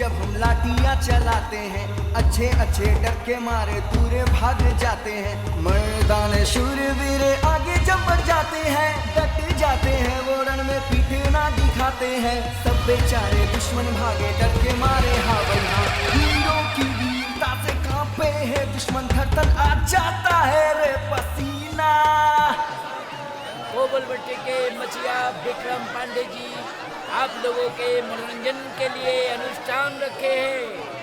जब हम लाठियां चलाते हैं, अच्छे अच्छे डर के मारे दूर भाग जाते हैं। मैदान शूरवीर आगे जब बढ़ जाते हैं, डट जाते हैं वो रण में पीठ ना दिखाते हैं। सब बेचारे दुश्मन भागे डर के मारे, हाँ भाई हाँ। हीरो की वीरता से कांपे है दुश्मन, धड़कन आ जाता है रे पसीना। कोबलबट्टी के मछिया विक्रम पांडे जी आप लोगों के मनोरंजन के लिए अनुष्ठान रखे हैं।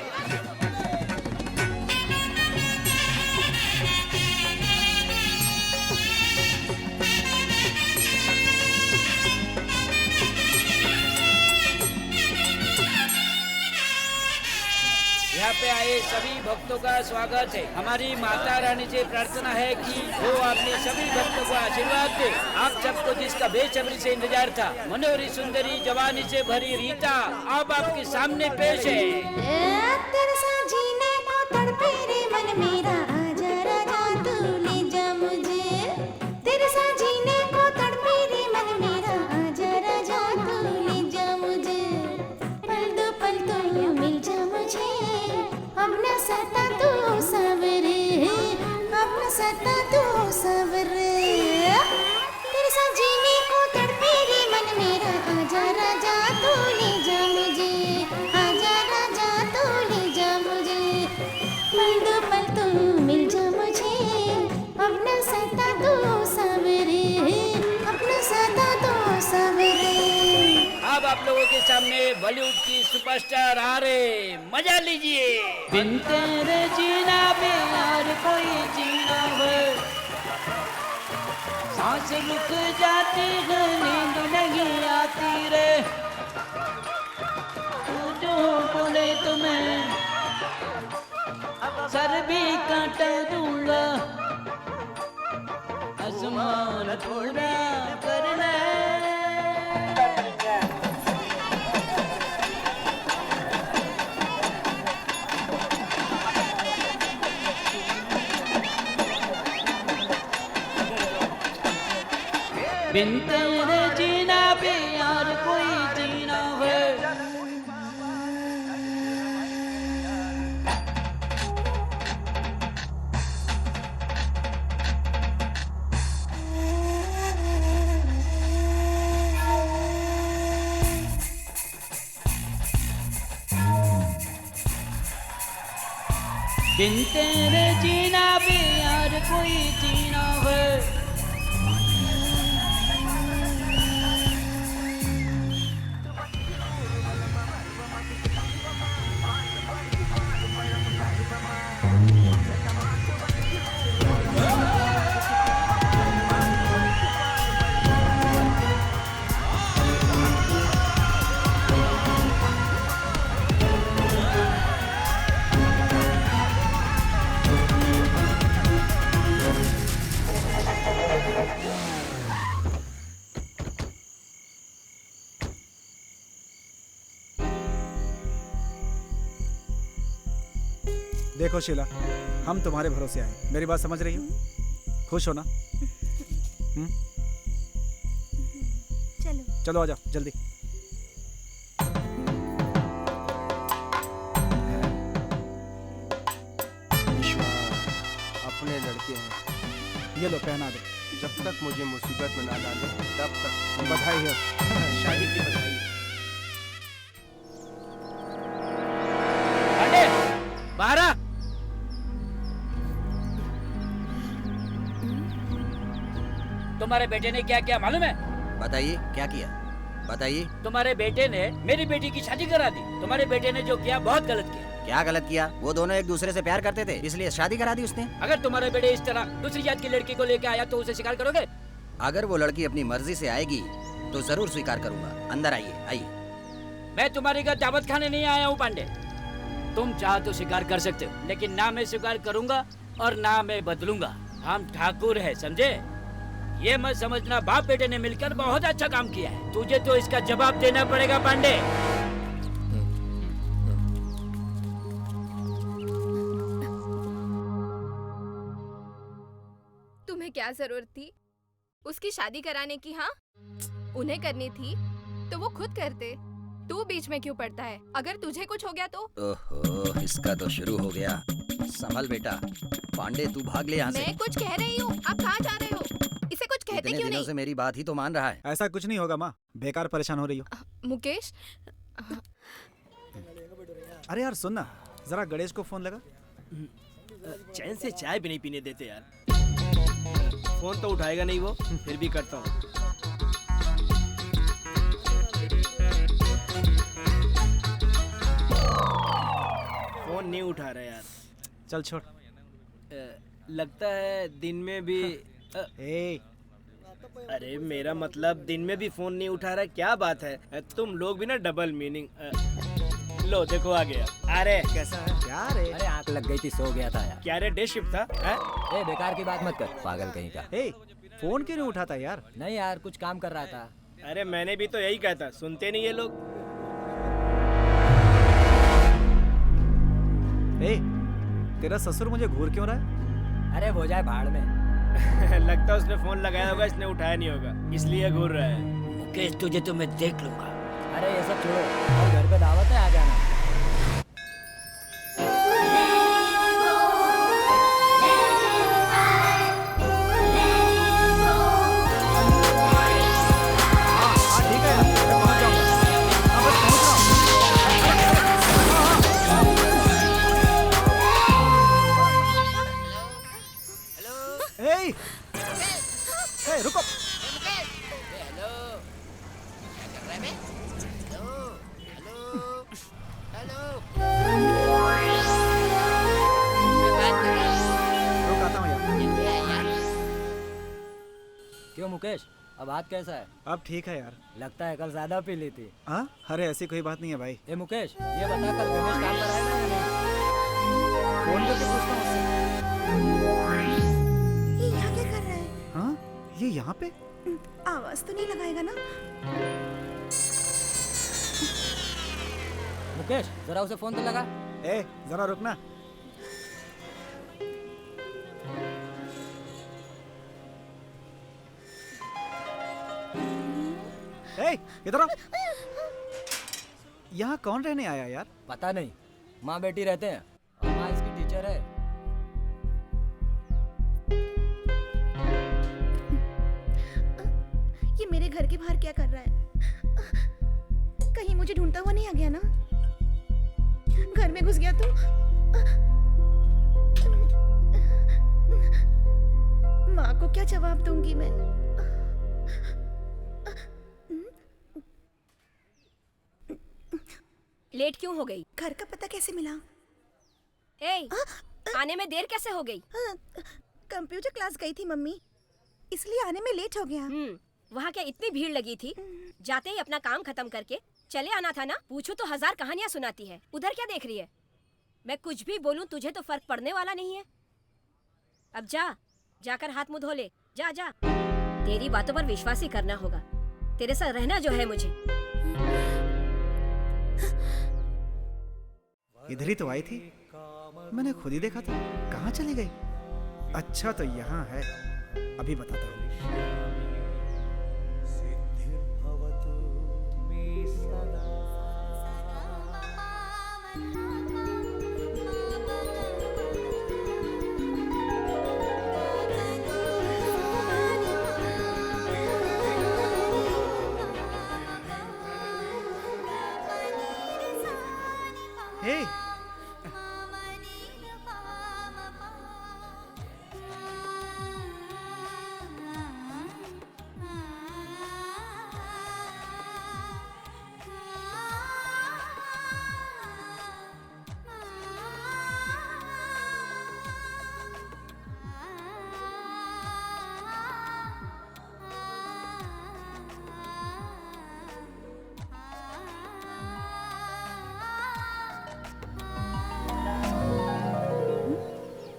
यहाँ पे आए सभी भक्तों का स्वागत है। हमारी माता रानी से प्रार्थना है कि वो अपने सभी भक्तों को आशीर्वाद दे। आप सबको जिसका बेसब्री से इंतजार था, मनोहरी सुंदरी जवानी से भरी रीता अब आपके सामने पेश है। तेरे साथ जीने को तड़पे रे मन मेरा, आजा राजा तू ले जा मुझे। तेरे साथ जीने को तड़पे रे मन मेरा, आजा राजा तू ले जा मुझे। पल दो मिल जा मुझे, अपना सता तू सवरे, अपना सता तू सवरे। तेरे साथ जीने को तड़पे रे मन मेरा, आजा राजा तू ले जा मुझे, आजा राजा तू ले जा मुझे। पल दो मिल जा मुझे, अपना सता तू सवरे, अपना सता तू सवरे। अब आप लोगों के सामने बॉलीवुड की सुपरस्टार आ रहे, मजा लीजिए। बिन तेरे जीना प्यार कोई जीना है, सांस रुक जाती है नींद नहीं आती रे। तू जो बोले तुम्हें सर भी काट दूंगा, आसमान थोड़ा करना। बिन तेरे जीना प्यार कोई जीना है। बिन तेरे जीना प्यार कोई जीना है। देखो शीला, हम तुम्हारे भरोसे आए, मेरी बात समझ रही हो? खुश हो ना? चलो चलो आ जाओ जल्दी। अपने लड़के हैं, ये लो पहना दो। जब तक मुझे मुसीबत में ना डाले तब तक बधाई है, शादी की बधाई। पांडे बाहर आ। तुम्हारे बेटे ने क्या किया मालूम है? बताइए क्या किया, बताइए। तुम्हारे बेटे ने मेरी बेटी की शादी करा दी। तुम्हारे बेटे ने जो किया बहुत गलत किया। क्या गलत किया? वो दोनों एक दूसरे से प्यार करते थे, इसलिए शादी करा दी उसने। अगर तुम्हारे बेटे इस तरह दूसरी जात की लड़की को लेके आया तो उसे स्वीकार करोगे? अगर वो लड़की अपनी मर्जी से आएगी तो जरूर स्वीकार करूंगा। अंदर आइए, आइए। मैं तुम्हारी घर दावत खाने नहीं आया हूँ पांडे। तुम चाह तो स्वीकार कर सकते हो, लेकिन ना मैं स्वीकार करूंगा और ना मैं बदलूंगा। हम ठाकुर है, समझे? ये मत समझना बाप बेटे ने मिलकर बहुत अच्छा काम किया है। तुझे तो इसका जवाब देना पड़ेगा पांडे। तुम्हें क्या जरूरत थी उसकी शादी कराने की? हाँ, उन्हें करनी थी तो वो खुद करते। तू बीच में क्यों पड़ता है? अगर तुझे कुछ हो गया तो? ओहो, इसका तो शुरू हो गया। संभल बेटा। पांडे तू भाग ले यहाँ से। मैं कुछ कह रही हूँ, आप कहाँ जा रहे हो? इसे कुछ कहते इतने क्यों दिनों नहीं? से मेरी बात ही तो मान रहा है। ऐसा कुछ नहीं होगा माँ, बेकार परेशान हो रही हो। मुकेश, अरे यार सुन ना, जरा गणेश को फोन लगा। चैन से चाय भी नहीं पीने देते यार। फोन तो उठाएगा नहीं वो, फिर भी करता हूँ। फोन नहीं उठा रहा यार। चल छोड़। लगता है दिन में भी ए, अरे मेरा मतलब दिन में भी फोन नहीं उठा रहा, क्या बात है? तुम लोग भी ना डबल मीनिंग। लो देखो आ गया। अरे कैसा है? क्या रे? अरे आंख लग गई थी, सो गया था यार। क्या रे, डे शिफ्ट था? ए बेकार की बात मत कर, पागल कहीं का। ए, फोन क्यों नहीं उठाता यार? नहीं यार, कुछ काम कर रहा था। अरे मैंने भी तो यही कहा था, सुनते नहीं ये लोग। ए, तेरा ससुर मुझे घूर क्यों रहा है? अरे वो जाए भाड़ में। लगता है उसने फोन लगाया होगा, इसने उठाया नहीं होगा, इसलिए घूर रहा है। मुकेश तुझे तो मैं देख लूंगा। अरे ये सब छोड़ो, और घर पे दावत है, आ जाना। हाँ ठीक है यार, मैं पहुंच जाऊंगा। हाँ बस पहुंच रहा हूँ। ए, ए, रुको। रुक आता हूँ यार। क्यों मुकेश, अब हाथ कैसा है? अब ठीक है यार। लगता है कल ज्यादा पी ली थी। हाँ, अरे ऐसी कोई बात नहीं है भाई। ए मुकेश, ये बता कल गणेश काम पर आएगा या नहीं? फोन करके पूछता हूँ उससे। ये यहाँ क्या कर रहा है? हाँ, ये यहाँ पे? आवाज तो नहीं लगाएगा ना? मुकेश जरा उसे फोन तो लगा। ए, जरा रुकना। ए, इधर आओ। यहाँ कौन रहने आया यार? पता नहीं, माँ बेटी रहते हैं और माँ इसकी टीचर है। ये मेरे घर के बाहर क्या कर रहा है? कहीं मुझे ढूंढता हुआ नहीं आ गया ना? घर में घुस गया तो? माँ को क्या जवाब दूंगी मैं? लेट क्यों हो गई? घर का पता कैसे मिला? ए, आने में देर कैसे हो गई? कंप्यूटर क्लास गई थी मम्मी, इसलिए आने में लेट हो गया। वहाँ क्या इतनी भीड़ लगी थी? जाते ही अपना काम खत्म करके चले आना था ना। पूछूं तो 1000 कहानियां सुनाती है, उधर क्या देख रही है? मैं कुछ भी बोलूं तुझे तो फर्क पड़ने वाला नहीं है। अब जा, जाकर हाथ मुंह धो ले। जा जा, तेरी बातों पर विश्वास ही करना होगा। तेरे साथ रहना जो है मुझे। इधर ही तो आई थी, मैंने खुद ही देखा था। कहाँ चली गई? अच्छा तो यहाँ है, अभी बताता हूँ। हे,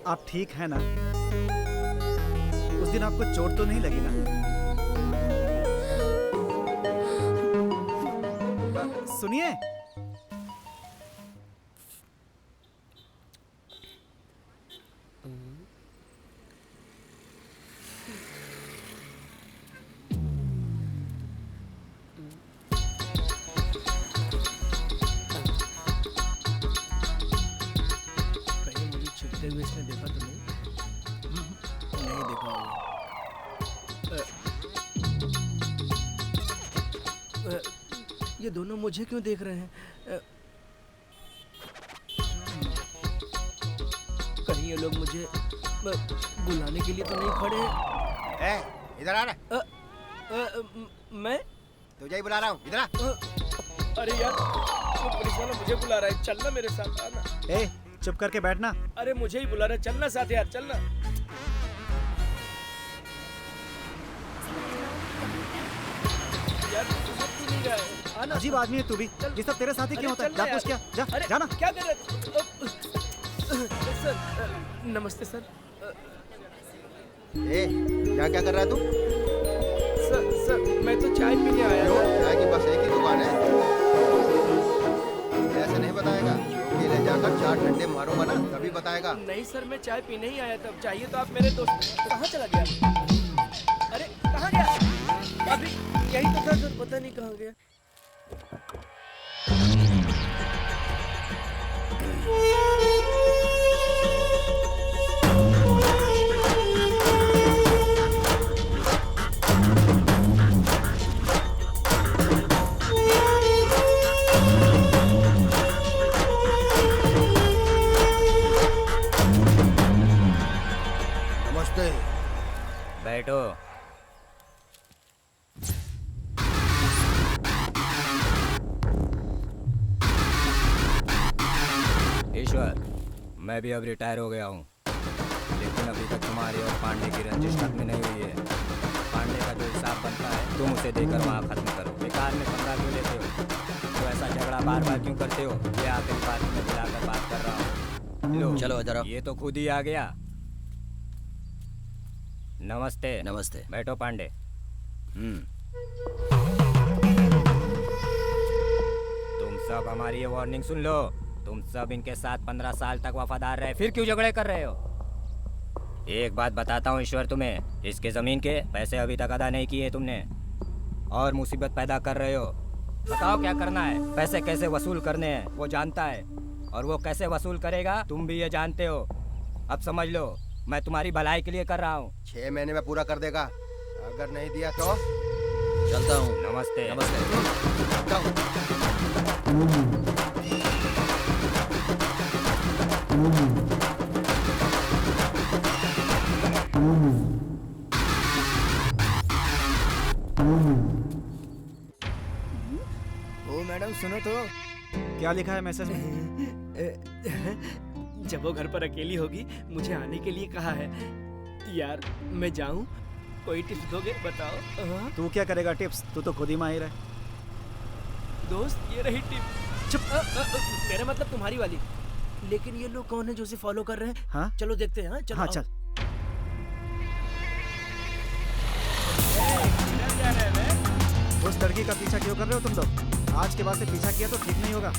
आप ठीक है ना? उस दिन आपको चोट तो नहीं लगी ना? सुनिए, ये दोनों मुझे क्यों देख रहे हैं? कहीं ये लोग मुझे बुलाने के लिए तो नहीं खड़े हैं? इधर आ रहा। मैं तुझे ही बुला रहा हूँ, इधर आ। अरे यार, वो पुलिस वाला मुझे बुला रहा है, चलना मेरे साथ, आना। ए, चुप करके बैठना। अरे मुझे ही बुला रहा है, चलना साथ यार, चलना। यार तू समझ क्यों नहीं रहा है? आना। अजीब आदमी है तू भी। ये सब तेरे साथ ही क्यों होता है? जा पूछ क्या, जा, अरे जाना। क्या कर रहे हो? सर, नमस्ते सर। क्या क्या कर रहा है तू? सर मैं तो चाय पीने आया था। चाय की बस एक ही दुकान है, ऐसे नहीं बताएगा। ये ले जाकर 4 घंटे मारूंगा ना, तभी बताएगा। नहीं सर, मैं चाय पीने ही आया था। चाहिए तो आप मेरे दोस्त। कहाँ चला गया? अरे कहाँ गया? अभी यही तो था सर, पता नहीं कहाँ गया। नमस्ते। बैठो। ईश्वर, मैं भी अब रिटायर हो गया हूँ, लेकिन अभी तक तुम्हारी और पांडे की रंजिश खत्म नहीं हुई है। पांडे का जो हिसाब बनता है तुम उसे देकर वहाँ खत्म करो। बेकार में पंगा क्यों लेते हो? तो ऐसा झगड़ा बार बार क्यों करते हो? ये आखिरी बात में बुलाकर बात कर रहा हूँ। लो चलो इधर आओ। ये तो खुद ही आ गया। नमस्ते। नमस्ते। बैठो पांडे। तुम सब हमारी ये वार्निंग सुन लो। तुम सब इनके साथ 15 साल तक वफादार रहे, फिर क्यों झगड़े कर रहे हो? एक बात बताता हूँ ईश्वर तुम्हें, इसके जमीन के पैसे अभी तक अदा नहीं किए तुमने और मुसीबत पैदा कर रहे हो। बताओ क्या करना है? पैसे कैसे वसूल करने हैं वो जानता है, और वो कैसे वसूल करेगा तुम भी ये जानते हो। अब समझ लो, मैं तुम्हारी भलाई के लिए कर रहा हूँ। 6 महीने में पूरा कर देगा, अगर नहीं दिया तो चलता हूँ। नमस्ते। नमस्ते। चलता हूँ। ओ मैडम सुनो तो। क्या लिखा है मैसेज में? जब वो घर पर अकेली होगी मुझे आने के लिए कहा है। यार मैं जाऊं? कोई टिप्स दोगे? बताओ। तू क्या करेगा टिप्स? तू तो खुद ही माहिर है। दोस्त ये रही टिप। चुप। मेरा मतलब तुम्हारी वाली। लेकिन ये लोग कौन है जो उसे फॉलो कर रहे हैं? हाँ? चलो देखते हैं। चलो। हाँ चल। उस लड़की का पीछा क्यों कर रहे हो तुम लोग? आज के बाद से पीछा किया तो ठीक नहीं होगा।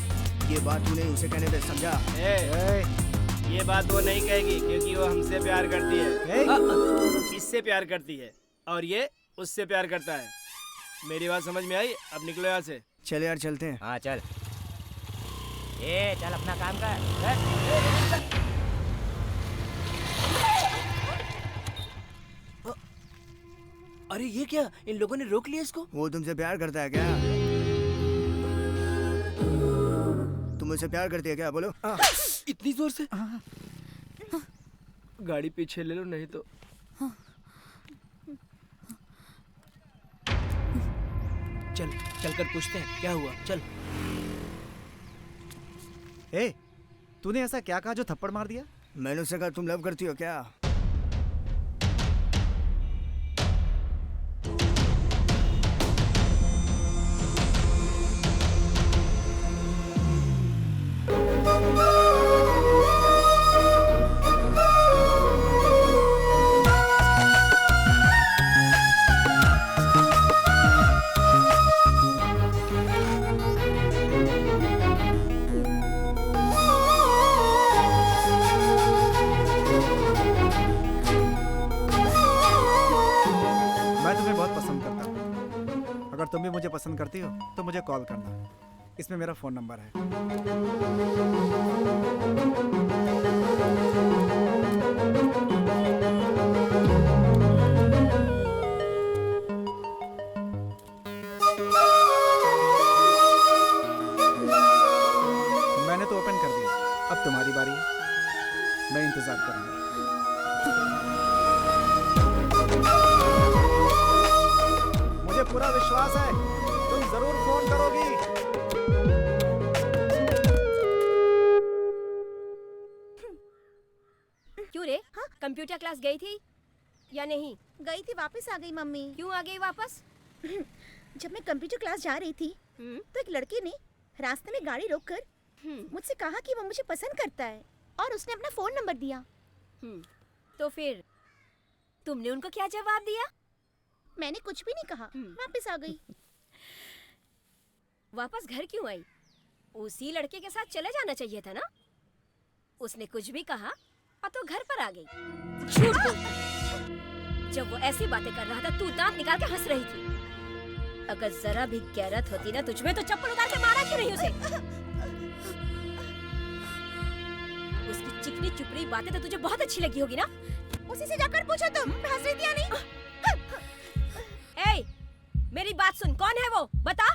ये बात तूने उसे कहने दे, समझा? ये बात वो नहीं कहेगी क्योंकि वो हमसे प्यार करती है। इससे प्यार करती है और ये उससे प्यार करता है। मेरी बात समझ में आई? अब निकलो यहाँ से। चले यार, चलते हैं। हाँ चल। चल अपना काम कर। अरे ये क्या? इन लोगों ने रोक लिया इसको? वो तुमसे प्यार करता है क्या? तुम मुझसे प्यार करती है क्या? बोलो। इतनी जोर से? गाड़ी पीछे ले लो नहीं तो। चल चलकर पूछते हैं क्या हुआ। चल। तूने ऐसा क्या कहा जो थप्पड़ मार दिया? मैंने उससे कहा तुम लव करती हो क्या? अगर तुम भी मुझे पसंद करती हो तो मुझे कॉल करना, इसमें मेरा फ़ोन नंबर है। पूरा विश्वास है तुम जरूर फोन करोगी। क्यों रे? हाँ? कंप्यूटर क्लास गई थी या नहीं? गई थी, वापस आ गई मम्मी। क्यों आ गई वापस? जब मैं कंप्यूटर क्लास जा रही थी तो एक लड़के ने रास्ते में गाड़ी रोककर मुझसे कहा कि वो मुझे पसंद करता है और उसने अपना फोन नंबर दिया। तो फिर तुमने उनको क्या जवाब दिया? मैंने कुछ भी नहीं कहा, वापस आ गई। वापस घर क्यों आई? उसी लड़के के साथ चले जाना चाहिए था ना। उसने कुछ भी कहा और तो घर पर आ गई। झूठ बोल। जब वो ऐसी बातें कर रहा था तू दांत निकाल के हंस रही थी। अगर जरा भी गैरत होती ना तुझमें तो चप्पल उतार के मारा क्यों नहीं उसे? उसकी चिकनी चुपड़ी बातें तो तुझे बहुत अच्छी लगी होगी ना। उसी से जाकर पूछो तुम, हंस रही थी या नहीं? ए, मेरी बात सुन, कौन है वो? बता।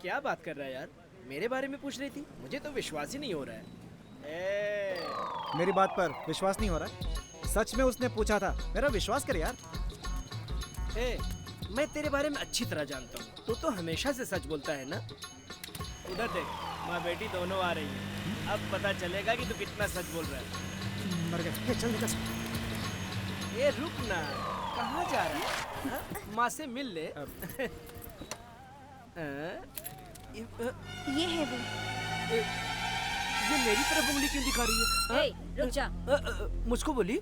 क्या बात कर रहा है यार? मेरे बारे में पूछ रही थी? मुझे तो विश्वास ही नहीं हो रहा है। मेरी बात पर विश्वास नहीं हो रहा है? सच में उसने पूछा था, मेरा विश्वास कर यार। मैं तेरे बारे में अच्छी तरह जानता हूँ। तू तो हमेशा से सच बोलता है ना। उधर देख, माँ बेटी दोनों आ रही हैं। अब पता चलेगा कि तू कितना सच बोल रहा है। मर गए, चल निकल। ये रुक ना, कहाँ जा रहा है? हाँ? माँ से मिल ले। ये है वो। ये मेरी तरफ उंगली क्यों दिखा रही है? ए, रुक जा। मुझको बोली?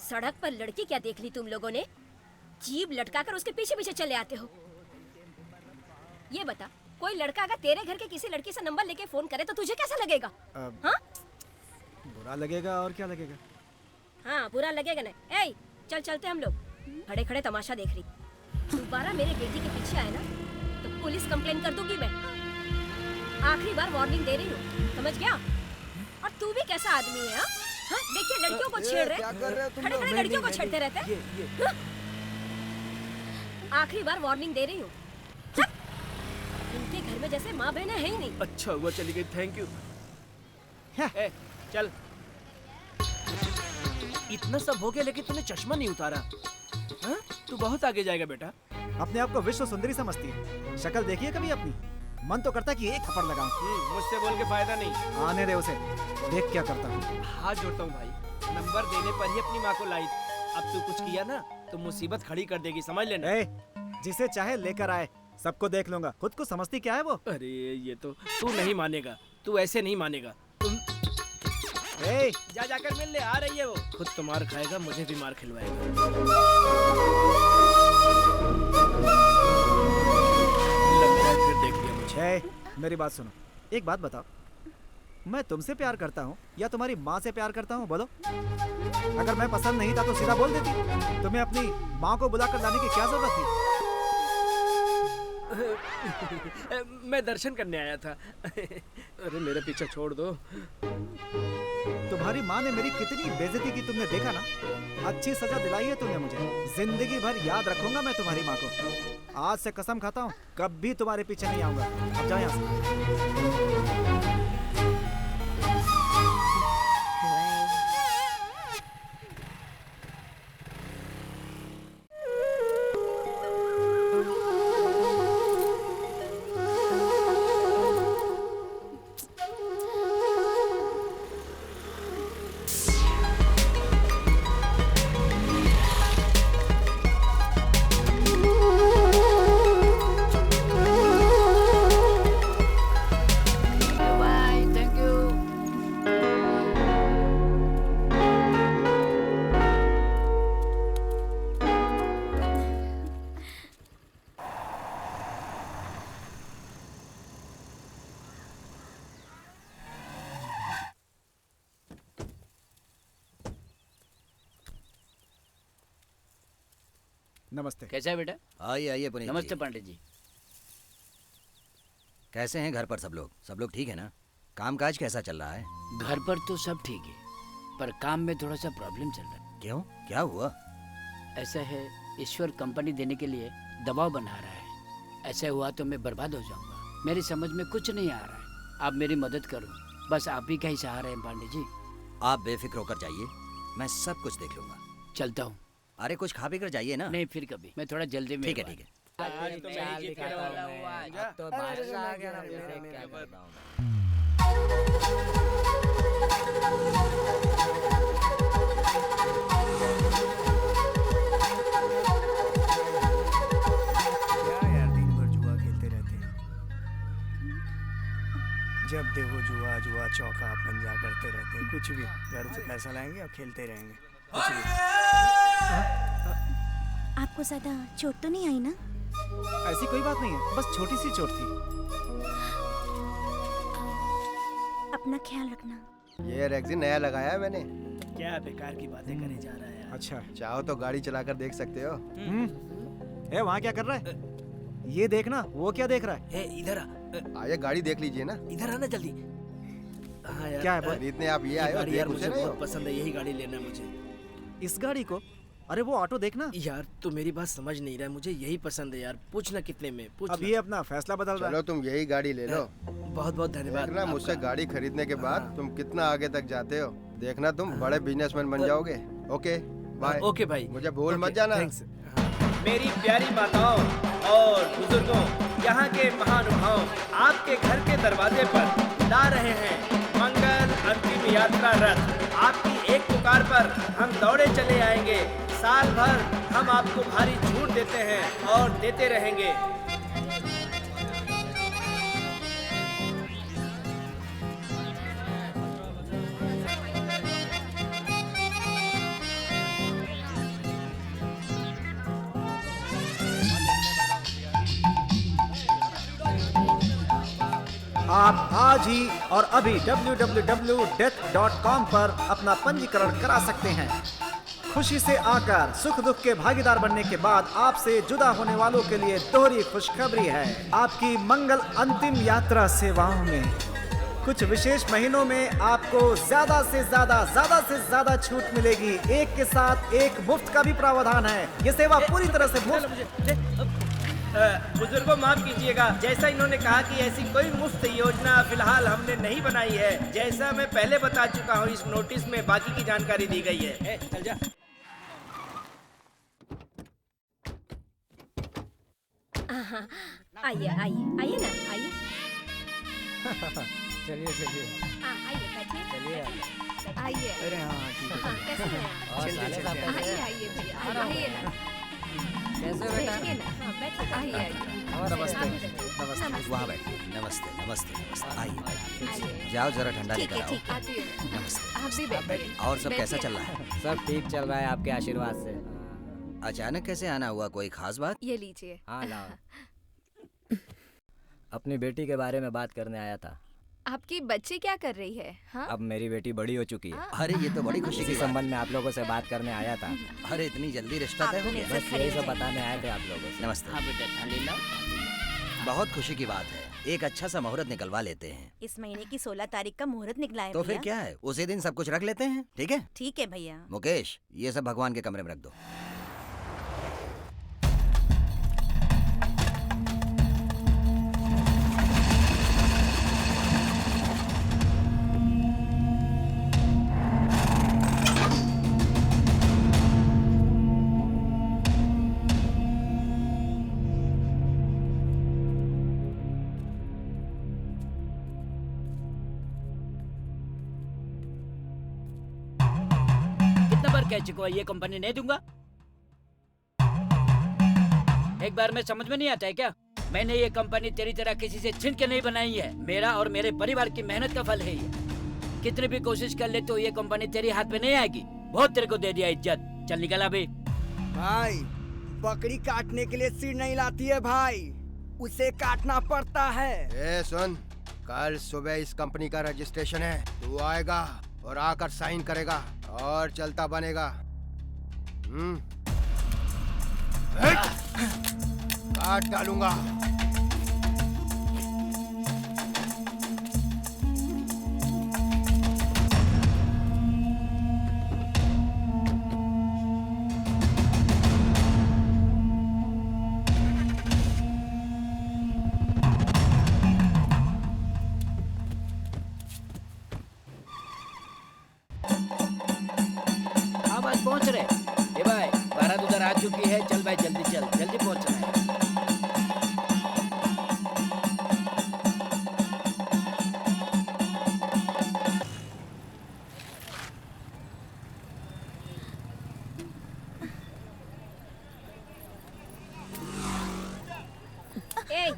सड़क पर लड़की क्या देख ली तुम लोगों ने? जीभ लटकाकर उसके पीछे पीछे चले आते हो। ये बता, कोई लड़का अगर तेरे घर के किसी लड़की से नंबर लेके फोन करे तो तुझे कैसा लगेगा? हाँ? बुरा लगेगा और क्या लगेगा? हाँ, बुरा लगेगा ना। ए, चल चलते हम लोग। खड़े खड़े तमाशा देख रही। दोबारा मेरे बेटी के पीछे आए ना तो पुलिस कंप्लेन कर दूंगी मैं। आखिरी बार वार्निंग दे रही हूँ, समझ गया? और तू भी कैसा आदमी है? हाँ, देखिए लड़कियों को छेड़ रहे, खड़े खड़े लड़कियों को छेड़ते रहते हैं। आखिरी बार वार्निंग दे रही हूँ। इनके घर में जैसे माँ बहन है ही नहीं। अच्छा हुआ चली गई, थैंक यू। ए, चल। इतना सब हो गया लेकिन तूने चश्मा नहीं उतारा। हाँ? तू बहुत आगे जाएगा बेटा। अपने आप को विश्व सुंदरी समझती है। शक्ल देखिए कभी अपनी। मन तो करता है कि एक थप्पड़ लगाऊं। मुझसे बोल के फायदा नहीं। आने दे उसे, देख क्या करता हूँ। हाथ जोड़ता हूँ भाई, नंबर देने पर ही अपनी माँ को लाई। अब तू कुछ किया ना तो मुसीबत खड़ी कर देगी, समझ लेना। जिसे चाहे लेकर आए, सबको देख लूंगा। खुद को समझती क्या है वो? अरे ये तो तू नहीं मानेगा, तू ऐसे नहीं मानेगा। तुम जा जाकर मिल ले, आ रही है वो। खुद तो मार खाएगा, मुझे भी मार खिलवाएगा। लगता है फिर देख लिया मुझे। मेरी बात सुनो, एक बात बताओ, मैं तुमसे प्यार करता हूँ या तुम्हारी माँ से प्यार करता हूँ? बोलो। अगर मैं पसंद नहीं था तो सीधा बोल देती। तुम्हें अपनी माँ को बुलाकर लाने की क्या जरूरत थी? मैं दर्शन करने आया था। अरे मेरा पीछा छोड़ दो। तुम्हारी माँ ने मेरी कितनी बेइज्जती की तुमने देखा ना। अच्छी सजा दिलाई है तुमने मुझे। जिंदगी भर याद रखूंगा मैं तुम्हारी माँ को। आज से कसम खाता हूँ, कभी तुम्हारे पीछे नहीं आऊंगा। अब जाओ यहाँ से। नमस्ते। कैसा है बेटा? आइए आइए पुनीत नमस्ते जी। पांडे जी। कैसे हैं घर पर सब लोग? सब लोग ठीक है ना? कामकाज कैसा चल रहा है? घर पर तो सब ठीक है, पर काम में थोड़ा सा प्रॉब्लम चल रहा है। क्यों, क्या हुआ? ऐसा है, ईश्वर कंपनी देने के लिए दबाव बना रहा है। ऐसा हुआ तो मैं बर्बाद हो जाऊंगा। मेरी समझ में कुछ नहीं आ रहा है। आप मेरी मदद करो, बस आप ही का ही सहारा है पांडे जी। आप बेफिक्र होकर जाइए, मैं सब कुछ देख लूंगा। चलता हूँ। अरे कुछ खा पी कर जाइए ना। नहीं फिर कभी, मैं थोड़ा जल्दी में। ठीक है ठीक है। आज तो मैं ही जीत के रहूंगा। अब तो बादशाह आ गया ना, फिर क्या करता हूँ मैं। क्या यार दिन भर जुआ खेलते रहते हैं। जब देखो जुआ जुआ चौका पंजा करते रहते हैं। कुछ भी घर से पैसा लाएंगे और खेलते रहेंगे। कुछ भी। आपको ज्यादा चोट तो नहीं आई ना? ऐसी कोई बात नहीं है, बस छोटी सी चोट थी। अपना ख्याल रखना। ये रेक्सिन नया लगाया है मैंने। क्या बेकार की बातें करे जा रहा है यार। अच्छा। चाहो तो गाड़ी चलाकर देख सकते हो। ए वहाँ क्या कर रहा है? ये देखना, वो क्या देख रहा है? इधर आ। आइए गाड़ी देख लीजिए ना। इधर आना जल्दी। हाँ यार। क्या है बोल? खरीदने आप ये आए हो, गाड़ी देख यार उसे मुझे नहीं हो। बहुत पसंद है। यही गाड़ी लेना है मुझे। इस गाड़ी को? अरे वो ऑटो देखना। यार तू मेरी बात समझ नहीं रहा है। मुझे यही पसंद है यार। पूछना कितने में पूछ। अब ये अपना फैसला बदल रहा चलो है। तुम यही गाड़ी ले लो। बहुत बहुत धन्यवाद। देखना मुझसे आपका। गाड़ी खरीदने के बाद तुम कितना आगे तक जाते हो। देखना तुम बड़े बिजनेसमैन बन जाओगे। Okay bye. ओके भाई। मुझे भूल मत ओके, जाना। थैंक्स। मेरी प्यारी माताओं और बुजुर्गों, यहाँ के महानुभाव आपके घर के दरवाजे पर ला रहे हैं मंगल अंतिम यात्रा रथ। आपकी एक पुकार पर हम दौड़े चले आएंगे। साल भर हम आपको भारी छूट देते हैं और देते रहेंगे। आप आज ही और अभी www.death.com पर अपना पंजीकरण करा सकते हैं। खुशी से आकर सुख दुख के भागीदार बनने के बाद आपसे जुदा होने वालों के लिए दोहरी खुशखबरी है। आपकी मंगल अंतिम यात्रा सेवाओं में कुछ विशेष महीनों में आपको ज्यादा से ज्यादा छूट मिलेगी। एक के साथ एक मुफ्त का भी प्रावधान है। ये सेवा पूरी तरह से मुफ्त। बुजुर्गों माफ कीजिएगा, जैसा इन्होंने कहा कि ऐसी कोई मुफ्त योजना फिलहाल हमने नहीं बनाई है। जैसा मैं पहले बता चुका हूँ, इस नोटिस में बाकी की जानकारी दी गई है। चल जा। आइए आइए आइए ना आइए। चलिए चलिए आइए बैठिए। चलिए। आइए। अरे हाँ ठीक है। कैसे हैं आप? और साले साहब कैसे आइए हैं? आइए भैया आइए ना। कैसे बेटा? बैठिए ना। हाँ बैठिए। आइए आइए। नमस्ते। नमस्ते। वहाँ बैठिए। नमस्ते नमस्ते नमस्ते। आइए जाओ जरा ठंडा ठीक लेकर है आओ। ठीक आती हूँ। नमस्ते। आप भी बैठिए। और सब कैसा बैठिए। चल रहा है? सब ठीक चल रहा है आपके आशीर्वाद से। अचानक कैसे आना हुआ, कोई खास बात? ये लीजिए। हाँ लाओ। अपनी बेटी के बारे में बात करने आया था। आपकी बच्ची क्या कर रही है? हाँ? अब मेरी बेटी बड़ी हो चुकी है। अरे ये तो बड़ी खुशी इसी की बात। संबंध में आप लोगों से बात करने आया था। अरे इतनी जल्दी रिश्ता तय हो गया? बस यही सब बताने आए थे आप लोगों से। नमस्ते। हाँ बेटा थाली लाओ। बहुत खुशी की बात है। एक अच्छा सा मुहूर्त निकलवा लेते हैं। इस महीने की 16 तारीख का मुहूर्त निकला है तो फिर भैया। क्या है, उसी दिन सब कुछ रख लेते हैं। ठीक है ठीक है भैया। मुकेश, ये सब भगवान के कमरे में रख दो। कितना बार कह चुका हूं, ये कंपनी नहीं दूंगा। एक बार में समझ में नहीं आता है क्या? मैंने ये कंपनी तेरी तरह किसी से छीन के नहीं बनाई है। मेरा और मेरे परिवार की मेहनत का फल है ये। कितनी भी कोशिश कर ले तो ये कंपनी तेरी हाथ में नहीं आएगी। बहुत तेरे को दे दिया इज्जत। चल निकल अभी। भाई बकरी काटने के लिए सिर नहीं लाती है भाई, उसे काटना पड़ता है। ए सुन, कल सुबह इस कंपनी का रजिस्ट्रेशन है। तू आएगा और आकर साइन करेगा और चलता बनेगा। काट डालूंगा। हाँ बस पहुंच रहे। ए भाई 12 आ चुकी है। चल भाई जल्दी चल, जल्दी पहुंचना है। ए,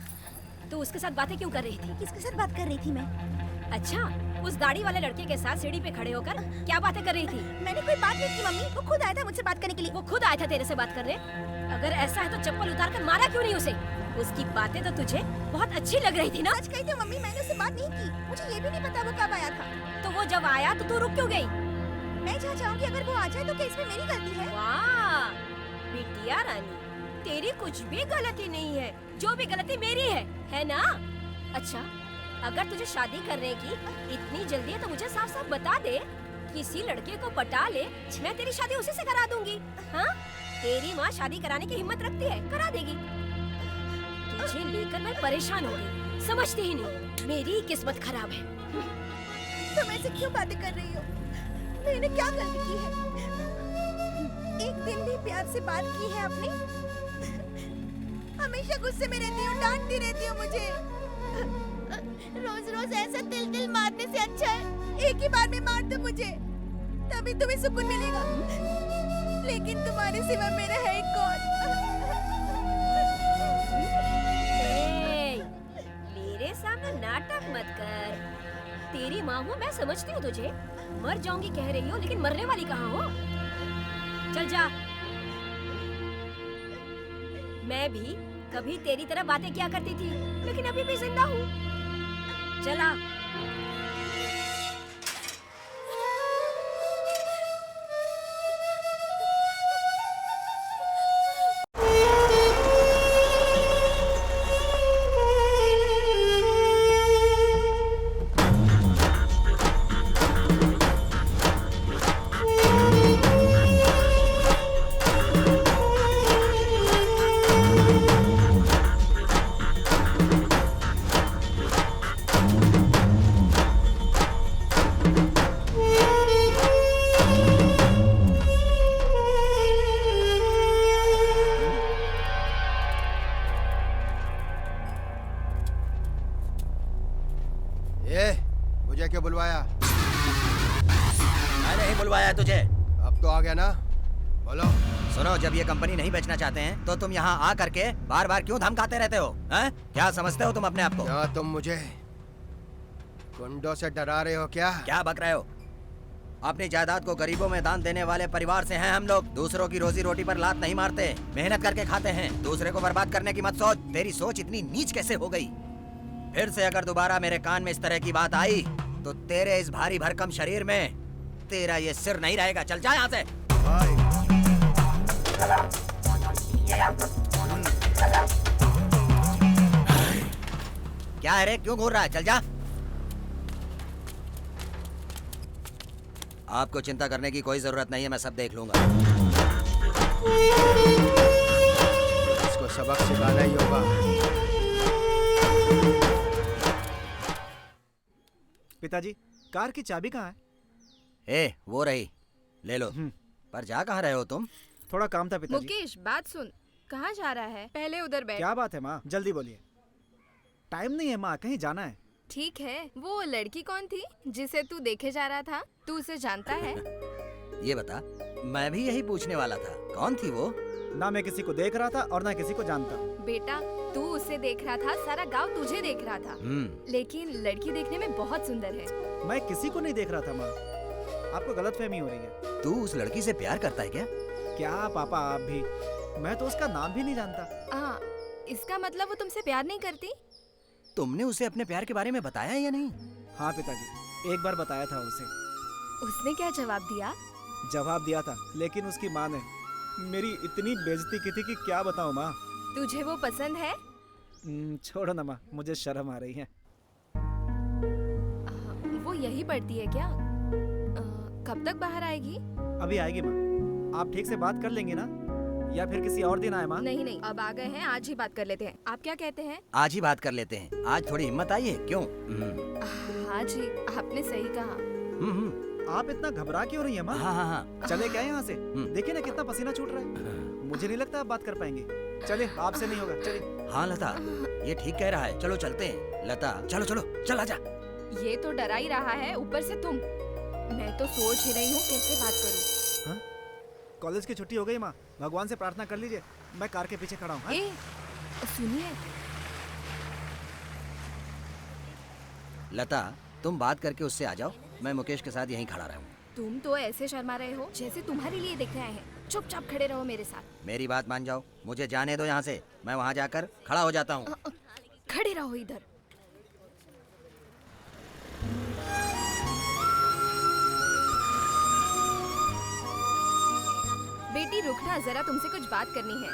तू उसके साथ बातें क्यों कर रही थी? किसके साथ बात कर रही थी मैं? अच्छा, उस दाढ़ी वाले लड़के के साथ सीढ़ी पे खड़े होकर क्या बातें कर रही थी? मैंने कोई बात नहीं की मम्मी, वो खुद आया था मुझसे बात करने के लिए। वो खुद आया था तेरे से बात करने? अगर ऐसा है तो चप्पल उतार कर मारा क्यों नहीं उसे? उसकी बातें तो तुझे बहुत अच्छी लग रही थी ना? सच कही थी मम्मी, मैंने उससे बात नहीं की। मुझे ये भी नहीं पता वो कब आया था। तो वो जब आया तो तू रुक क्यों गई? मैं जहाँ चाहूंगी अगर वो आ जाए तो क्या इसमें मेरी गलती है? वाह बिटिया रानी, तेरी कुछ भी गलती नहीं है, जो भी गलती मेरी है ना? अच्छा, अगर तुझे शादी करने की इतनी जल्दी है तो मुझे साफ साफ बता दे। किसी लड़के को पटा ले, मैं तेरी शादी उसी से करा दूंगी। हाँ, तेरी माँ शादी कराने की हिम्मत रखती है, करा देगी। तुझे लेकर मैं परेशान हो गई, समझती ही नहीं। मेरी ही किस्मत खराब है। तुम ऐसे क्यों बातें कर रही हो? मैंने क्या गलती की है? एक दिन भी प्यार से बात की है आपने? हमेशा गुस्से में रहती हो, डांटती रहती हो मुझे। रोज रोज ऐसा तिल मारने से अच्छा है एक ही बार में मार दो मुझे, तभी तुम्हें सुकून मिलेगा। लेकिन तुम्हारे सिवा मेरा है कौन? मेरे सामने नाटक मत कर। तेरी माँ हूँ मैं, समझती हूँ तुझे। मर जाऊंगी कह रही हो, लेकिन मरने वाली कहाँ हो? चल जा। मैं भी कभी तेरी तरह बातें किया करती थी, लेकिन अभी भी जिंदा हूँ। चला। मुझे क्यों बुलवाया? मैंने ही बुलवाया तुझे। अब तो आ गया ना? बोलो। सुनो, जब ये कंपनी नहीं बेचना चाहते हैं तो तुम यहाँ आ करके बार बार क्यों धमकाते रहते हो? हैं? क्या समझते हो तुम अपने आप को? क्या तुम मुझे गुंडों से डरा रहे हो क्या? क्या बक रहे हो? अपनी जायदाद को गरीबों में दान देने वाले परिवार से हैं हम लोग। दूसरों की रोजी रोटी पर लात नहीं मारते, मेहनत करके खाते हैं। दूसरे को बर्बाद करने की मत सोच। तेरी सोच इतनी नीच कैसे हो गई? फिर से अगर दोबारा मेरे कान में इस तरह की बात आई तो तेरे इस भारी भरकम शरीर में तेरा ये सिर नहीं रहेगा। चल जा यहाँ से। क्या है रे, क्यों घूर रहा है? चल जा। आपको चिंता करने की कोई जरूरत नहीं है, मैं सब देख लूंगा। इसको सबक सिखाना ही होगा। पिताजी, कार की चाबी कहाँ है? ए, वो रही, ले लो। पर जा कहाँ रहे हो तुम? थोड़ा काम था पिताजी। मुकेश, बात सुन, कहाँ जा रहा है? पहले उधर बैठ। क्या बात है माँ, जल्दी बोलिए। टाइम नहीं है माँ, कहीं जाना है। ठीक है, वो लड़की कौन थी जिसे तू देखे जा रहा था? तू उसे जानता है? ये बता, मैं भी यही पूछने वाला था, कौन थी वो? ना मैं किसी को देख रहा था और ना किसी को जानता। बेटा, तू उसे देख रहा था, सारा गांव तुझे देख रहा था। लेकिन लड़की देखने में बहुत सुंदर है। मैं किसी को नहीं देख रहा था माँ, आपको गलतफहमी हो रही है। तू उस लड़की से प्यार करता है क्या? क्या पापा आप भी? मैं तो उसका नाम भी नहीं जानता। हाँ, इसका मतलब वो तुमसे प्यार नहीं करती? तुमने उसे अपने प्यार के बारे में बताया या नहीं? हाँ पिताजी, एक बार बताया था उसे। उसने क्या जवाब दिया? जवाब दिया था, लेकिन उसकी माँ ने मेरी इतनी बेइज्जती की थी कि क्या बताऊँ माँ। तुझे वो पसंद है? छोड़ो ना माँ, मुझे शर्म आ रही है। वो यही पढ़ती है क्या? कब तक बाहर आएगी? अभी आएगी माँ। आप ठीक से बात कर लेंगे ना, या फिर किसी और दिन आए माँ? नहीं नहीं, अब आ गए हैं, आज ही बात कर लेते हैं। आप क्या कहते हैं? आज ही बात कर लेते हैं। आज थोड़ी हिम्मत आई है, क्यों? आज ही, आपने सही कहा। आप इतना घबरा क्यों रही है माँ? हाँ हाँ हाँ। चले क्या यहाँ से? देखिए ना कितना पसीना छूट रहा है। मुझे नहीं लगता आप बात कर पाएंगे। चलिए, आपसे नहीं होगा, चलिए। हाँ लता, ये ठीक कह रहा है, चलो चलते हैं। लता चलो चलो, चल आजा। ये तो डरा ही रहा है, ऊपर से तुम। मैं तो सोच ही रही हूँ कैसे बात करूँ। कॉलेज की छुट्टी हो गई माँ, भगवान से प्रार्थना कर लीजिए। मैं कार के पीछे खड़ा हूँ। ए, सुनिए। लता, तुम बात करके उससे आ जाओ, मैं मुकेश के साथ यहीं खड़ा रहूँगा। तुम तो ऐसे शर्मा रहे हो जैसे तुम्हारे लिए देख रहे हैं। चुपचाप खड़े रहो मेरे साथ। मेरी बात मान जाओ, मुझे जाने दो यहाँ से। मैं वहाँ जाकर खड़ा हो जाता हूँ। खड़े रहो इधर। बेटी रुकना, जरा तुमसे कुछ बात करनी है।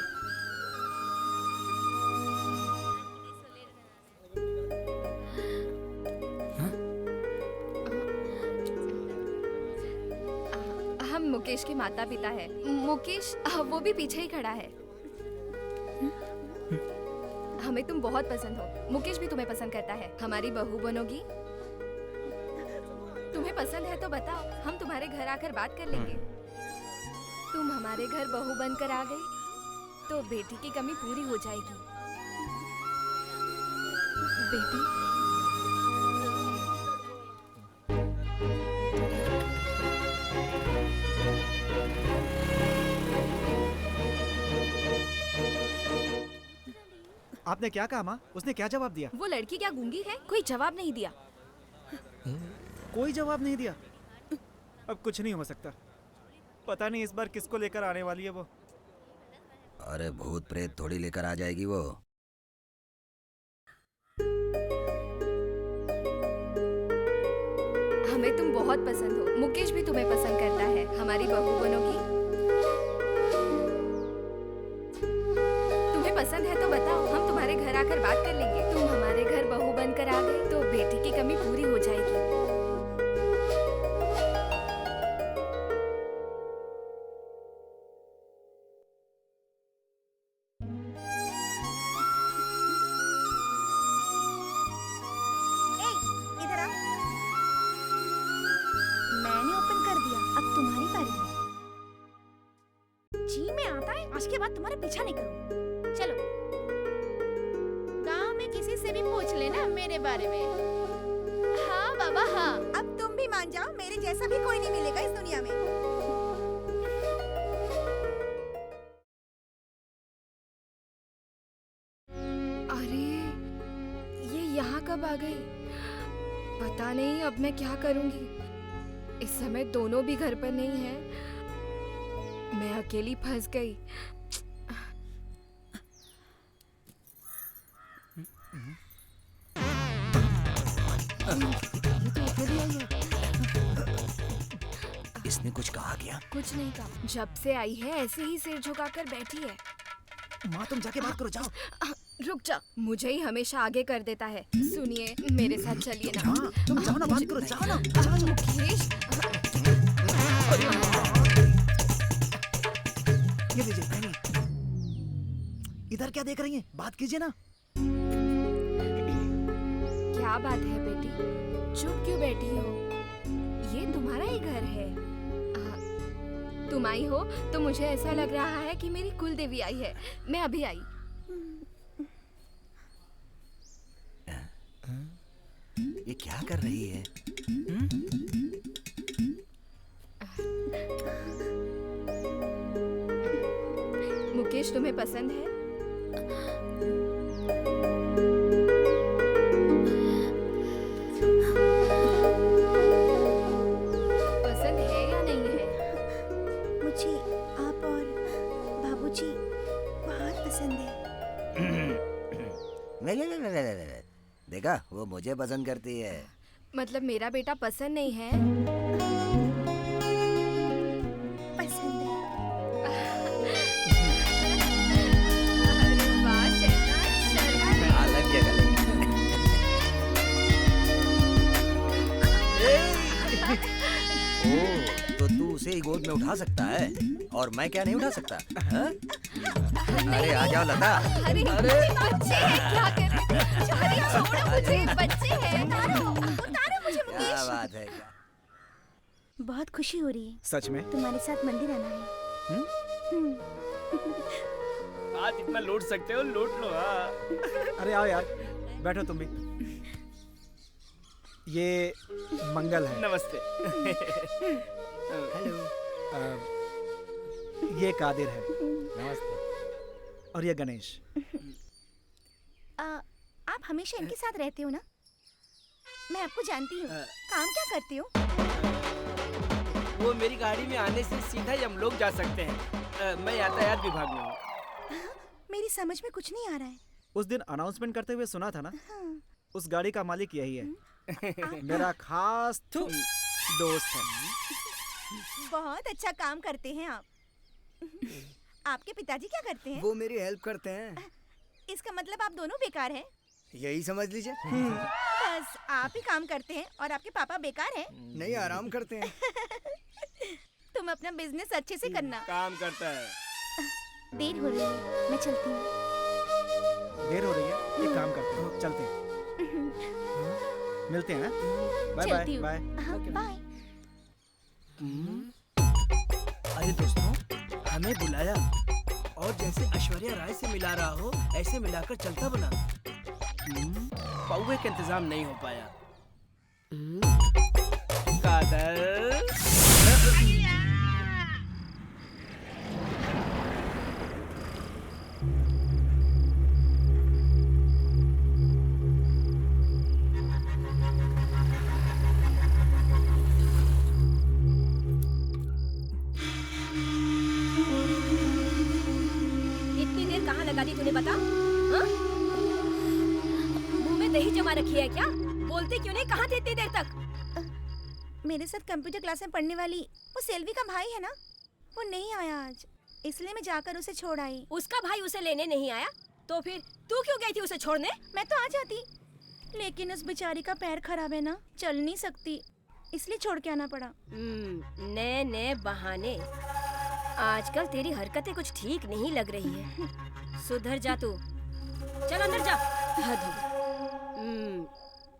हम मुकेश के माता पिता है। मुकेश वो भी पीछे ही खड़ा है। हमें तुम बहुत पसंद हो। मुकेश भी तुम्हें पसंद करता है। हमारी बहू बनोगी? तुम्हें पसंद है तो बताओ, हम तुम्हारे घर आकर बात कर लेंगे। तुम हमारे घर बहू बनकर आ गई तो बेटी की कमी पूरी हो जाएगी। बेटी, आपने क्या कहा माँ? उसने क्या जवाब दिया? वो लड़की क्या गूंगी है? कोई जवाब नहीं दिया। कोई जवाब नहीं दिया? अब कुछ नहीं हो सकता। पता नहीं इस बार किसको लेकर आने वाली है वो। अरे भूत प्रेत थोड़ी लेकर आ जाएगी वो। हमें तुम बहुत पसंद हो। मुकेश भी तुम्हें पसंद करता है। हमारी बहू बनोगी? तुम्हें पसंद है तो बताओ, हम तुम्हारे घर आकर बात कर लेंगे। तुम हमारे घर बहू बनकर आ गई तो बेटी की कमी पूरी हो जाएगी। इधर आ। मैंने ओपन कर दिया, अब तुम्हारी बारी है। जी में आता है, आज के बाद तुम्हारा पीछा नहीं करूँ। चलो, गांव में किसी से भी पूछ लेना मेरे बारे में। हाँ बाबा हाँ। अब तुम भी मान जाओ, मेरे जैसा भी कोई नहीं मिलेगा इस दुनिया में। अरे, ये यहाँ कब आ गई? पता नहीं अब मैं क्या करूँगी। इस समय दोनों भी घर पर नहीं है। मैं अकेली फंस गई। इसने कुछ कहा क्या? कुछ नहीं कहा। जब से आई है ऐसे ही सिर झुकाकर बैठी है। माँ तुम जाके बात करो, जाओ। रुक जा, मुझे ही हमेशा आगे कर देता है। सुनिए, मेरे साथ चलिए ना। हाँ, तुम जाओ ना, बात करो, जाओ ना। मुकेश, ये लीजिए पहनिए। इधर क्या देख रही हैं? बात कीजिए ना। क्या बात है बेटी? चुप क्यों बैठी हो? ये तुम्हारा ही घर है। तुम आई हो तो मुझे ऐसा लग रहा है कि मेरी कुल देवी आई है। मैं अभी आई। ये क्या कर रही है? मुकेश तुम्हें पसंद है? पसंद है या नहीं है? मुझे आप और बाबूजी बहुत पसंद है। देखा, वो मुझे पसंद करती है। मतलब मेरा बेटा पसंद नहीं है? पसंद है। अरे वाह शैतान, शर्मा नहीं। अलग जगह ओह, तो तू उसे ही गोद में उठा सकता है और मैं क्या नहीं उठा सकता? हाँ? अरे आ जाओ लता। अरे बच्चे हैं, क्या कर रहे हो? अरे छोड़ो मुझे, बच्चे हैं। उतारो मुझे क्या मुकेश। बात है क्या? बहुत खुशी हो रही है। सच में? तुम्हारे साथ मंदिर आना है। आज इतना लूट सकते हो, लूट लो। हाँ। अरे आओ यार, बैठो तुम भी। ये मंगल है। नमस्ते। हेलो। ये कादिर है। नमस्ते। और ये गणेश। आप हमेशा इनके साथ रहते हो ना? मैं आपको जानती हूँ। काम क्या करते हो? वो मेरी गाड़ी में आने से सीधा ही हम लोग जा सकते हैं। मैं यातायात विभाग में हूँ। मेरी समझ में कुछ नहीं आ रहा है। उस दिन अनाउंसमेंट करते हुए सुना था ना? हाँ। उस गाड़ी का मालिक यही है। मेरा खास दोस्त है। बहुत अच्छा काम करते हैं आप। आपके पिताजी क्या करते हैं? वो मेरी हेल्प करते हैं। इसका मतलब आप दोनों बेकार हैं? यही समझ लीजिए। बस आप ही काम करते हैं और आपके पापा बेकार हैं? नहीं, आराम करते हैं। तुम अपना बिजनेस अच्छे से करना। काम करता है। देर हो रही है, मैं चलती हूँ। देर हो रही है, एक काम करते हैं, चलते हैं। मिलते हैं। Bye bye. चलती हूँ। बाय। हाँ, बाय। अरे दोस्तों, हमें बुलाया और जैसे ऐश्वर्या राय से मिला रहा हो ऐसे मिलाकर चलता बना। पौवे का इंतजाम नहीं हो पाया। कादर। इतनी देर कहाँ लगा दी तूने, बता? हाँ? मुंह में दही जमा रखी है क्या? बोलते क्यों नहीं? कहाँ थे इतनी देर तक? मेरे साथ कंप्यूटर क्लास में पढ़ने वाली वो सेल्वी का भाई है ना, वो नहीं आया आज, इसलिए मैं जाकर उसे छोड़ आई। उसका भाई उसे लेने नहीं आया तो फिर तू क्यों गई थी उसे छोड़ने? मैं तो आ जाती, लेकिन उस बेचारी का पैर खराब है ना, चल नहीं सकती, इसलिए छोड़ के आना पड़ा। नए नए बहाने। आजकल तेरी हरकतें कुछ ठीक नहीं लग रही है। सुधर जा तू। चल अंदर जा। हद हो गई।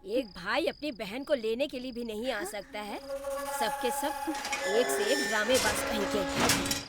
एक भाई अपनी बहन को लेने के लिए भी नहीं आ सकता है। सबके सब एक से एक ड्रामेबाज कहीं के।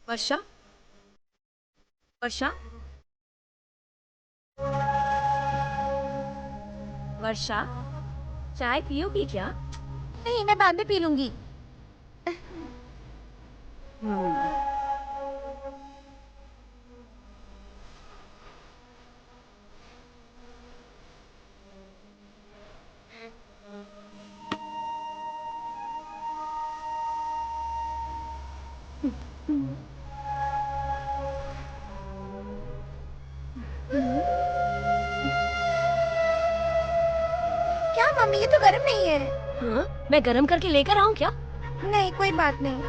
वर्षा, वर्षा, वर्षा, चाय पियोगी क्या? नहीं, मैं बाद में पी लूंगी। क्या मम्मी, ये तो गर्म नहीं है। हाँ? मैं गरम करके लेकर आऊँ क्या? नहीं, कोई बात नहीं।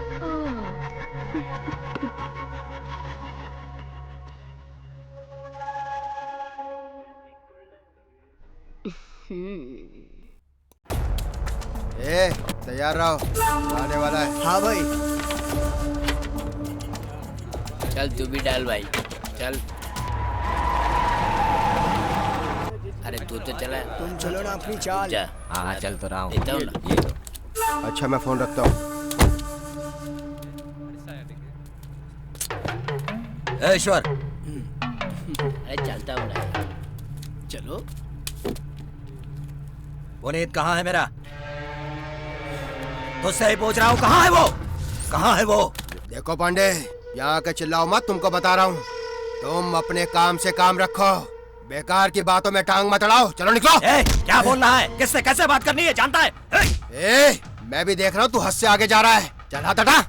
तैयार रहो, आने वाला है। हाँ भाई। चल तू भी डाल भाई, चल। अरे तू तो चला। तुम चलो ना अपनी चाल। जा। हाँ चल तो रहा हूँ। देता हूँ ना। ये लो। अच्छा मैं फोन रखता हूँ। ईश्वर, अरे चलता हूँ ना। चलो। पुनीत कहाँ है मेरा? तुझसे ही पूछ रहा हूँ, कहाँ है वो? कहाँ है वो? देखो पांडे, यहाँ के चिल्लाओ मत, तुमको बता रहा हूँ। तुम अपने काम से काम रखो, बेकार की बातों में टांग मत अड़ाओ। चलो निकलो। क्या बोल रहा है? किससे कैसे बात करनी है जानता है? मैं भी देख रहा हूँ, तू हद से आगे जा रहा है। चल हाथ हटा।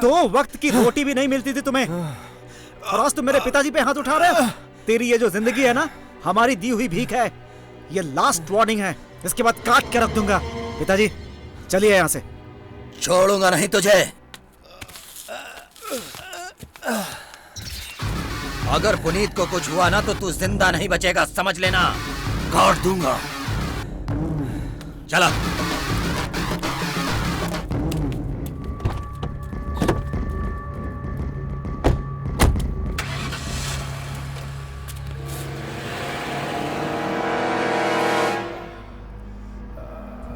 दो वक्त की रोटी भी नहीं मिलती थी तुम्हें, और आज तुम मेरे पिताजी पे हाथ उठा रहे हो। तेरी ये जो जिंदगी है ना, हमारी दी हुई भीख है। ये लास्ट वार्निंग है, इसके बाद काट के रख दूंगा। पिताजी चलिए यहाँ से। छोड़ूंगा नहीं तुझे। अगर पुनीत को कुछ हुआ ना तो तू जिंदा नहीं बचेगा, समझ लेना। काट दूंगा। चला।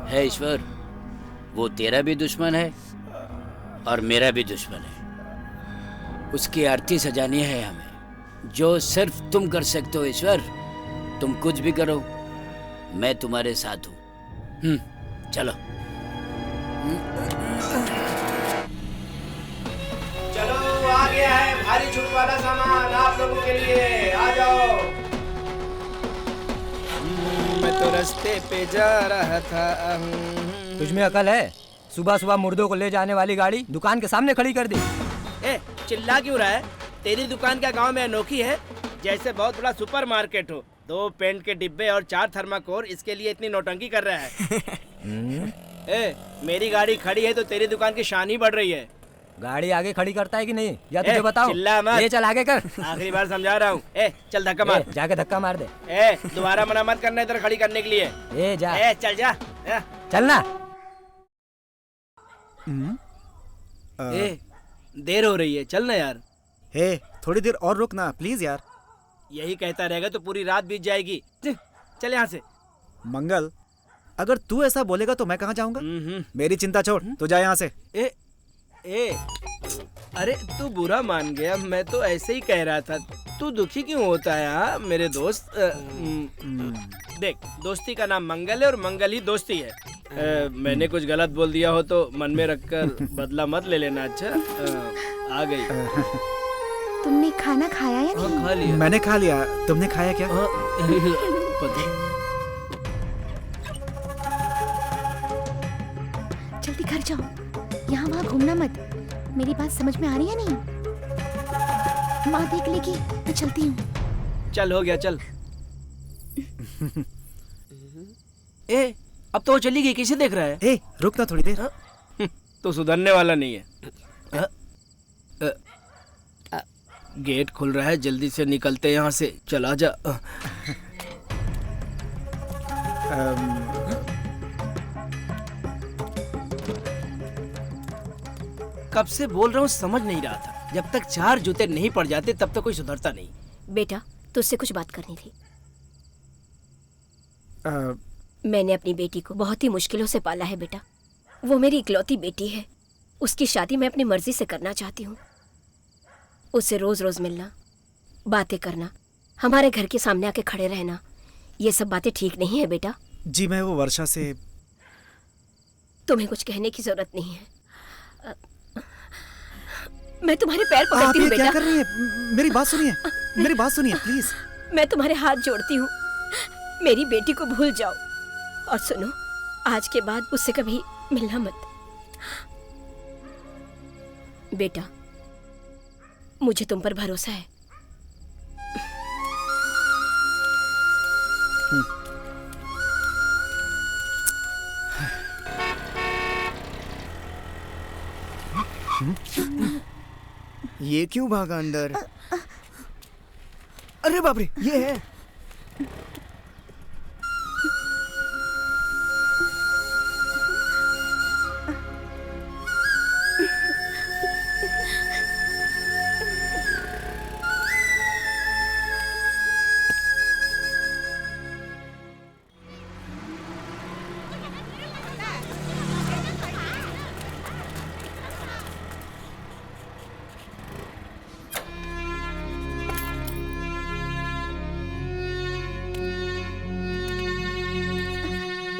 है ईश्वर, वो तेरा भी दुश्मन है और मेरा भी दुश्मन है। उसकी आरती सजानी है हमें, जो सिर्फ तुम कर सकते हो ईश्वर। तुम कुछ भी करो, मैं तुम्हारे साथ हूँ। चलो। चलो, आ गया है भारी छूट वाला सामान आप लोगों के लिए। आ जाओ। मैं तो रास्ते पे जा रहा था। तुझमें अकल है? सुबह सुबह मुर्दों को ले जाने वाली गाड़ी दुकान के सामने खड़ी कर दी। चिल्ला क्यों रहा है? तेरी दुकान क्या गांव में अनोखी है? जैसे बहुत बड़ा सुपरमार्केट हो। 2 पेंट के डिब्बे और 4 थर्माकोल, इसके लिए इतनी नौटंकी कर रहा है। मेरी गाड़ी खड़ी है तो तेरी दुकान की शान ही बढ़ रही है। गाड़ी आगे खड़ी करता है कि नहीं, या तुझे बताओ? चिल्ला मत। ये चल आगे कर। आखिरी बार समझा रहा हूँ। चल धक्का मार। जाके धक्का मार दे। दोबारा मना मत करना इधर खड़ी करने के लिए। जा। चल जा। चलना। देर हो रही है, चलना यार। थोड़ी देर और रुकना प्लीज यार। यही कहता रहेगा तो पूरी रात बीत जाएगी। चल यहाँ से। मंगल, अगर तू ऐसा बोलेगा तो मैं कहाँ जाऊंगा? मेरी चिंता छोड़, तू जा यहाँ से। अरे तू बुरा मान गया, मैं तो ऐसे ही कह रहा था। तू दुखी क्यों होता है? हाँ मेरे दोस्त। देख, दोस्ती का नाम मंगल है और मंगल ही दोस्ती है। मैंने कुछ गलत बोल दिया हो तो मन में रखकर बदला मत ले लेना। अच्छा आ गई। तुमने खाना खाया या नहीं? खा लिया। मैंने खा लिया, तुमने खाया क्या? जल्दी घर जाओ, यहाँ वहाँ घूमना मत। मेरी बात समझ में आ रही है नहीं? माँ देख लेगी, मैं चलती हूँ। चल हो गया, चल। अब तो वो चली गई, किसे देख रहा है? रुक ना थोड़ी देर। तो सुधरने वाला नहीं है। गेट खुल रहा है, जल्दी से निकलते यहाँ से। चला जा। कब से बोल रहा हूँ, समझ नहीं रहा था। जब तक 4 जूते नहीं पड़ जाते तब तक कोई सुधरता नहीं। बेटा, तुझसे कुछ बात करनी थी। मैंने अपनी बेटी को बहुत ही मुश्किलों से पाला है बेटा। वो मेरी इकलौती बेटी है। उसकी शादी मैं अपनी मर्जी से करना चाहती हूँ। उससे रोज रोज मिलना, बातें करना, हमारे घर के सामने आके खड़े रहना, ये सब बातें ठीक नहीं है बेटा। जी मैं वो वर्षा से। तुम्हें कुछ कहने की जरूरत नहीं है। मैं तुम्हारे पैर पकड़ती हूँ बेटा। क्या कर रही है? मेरी बात सुनिए, मेरी बात सुनिए प्लीज। मैं तुम्हारे हाथ जोड़ती हूँ, मेरी बेटी को भूल जाओ। और सुनो, आज के बाद उससे कभी मिलना मत। बेटा, मुझे तुम पर भरोसा है। ये क्यों भागा अंदर? अरे बाप रे, ये है।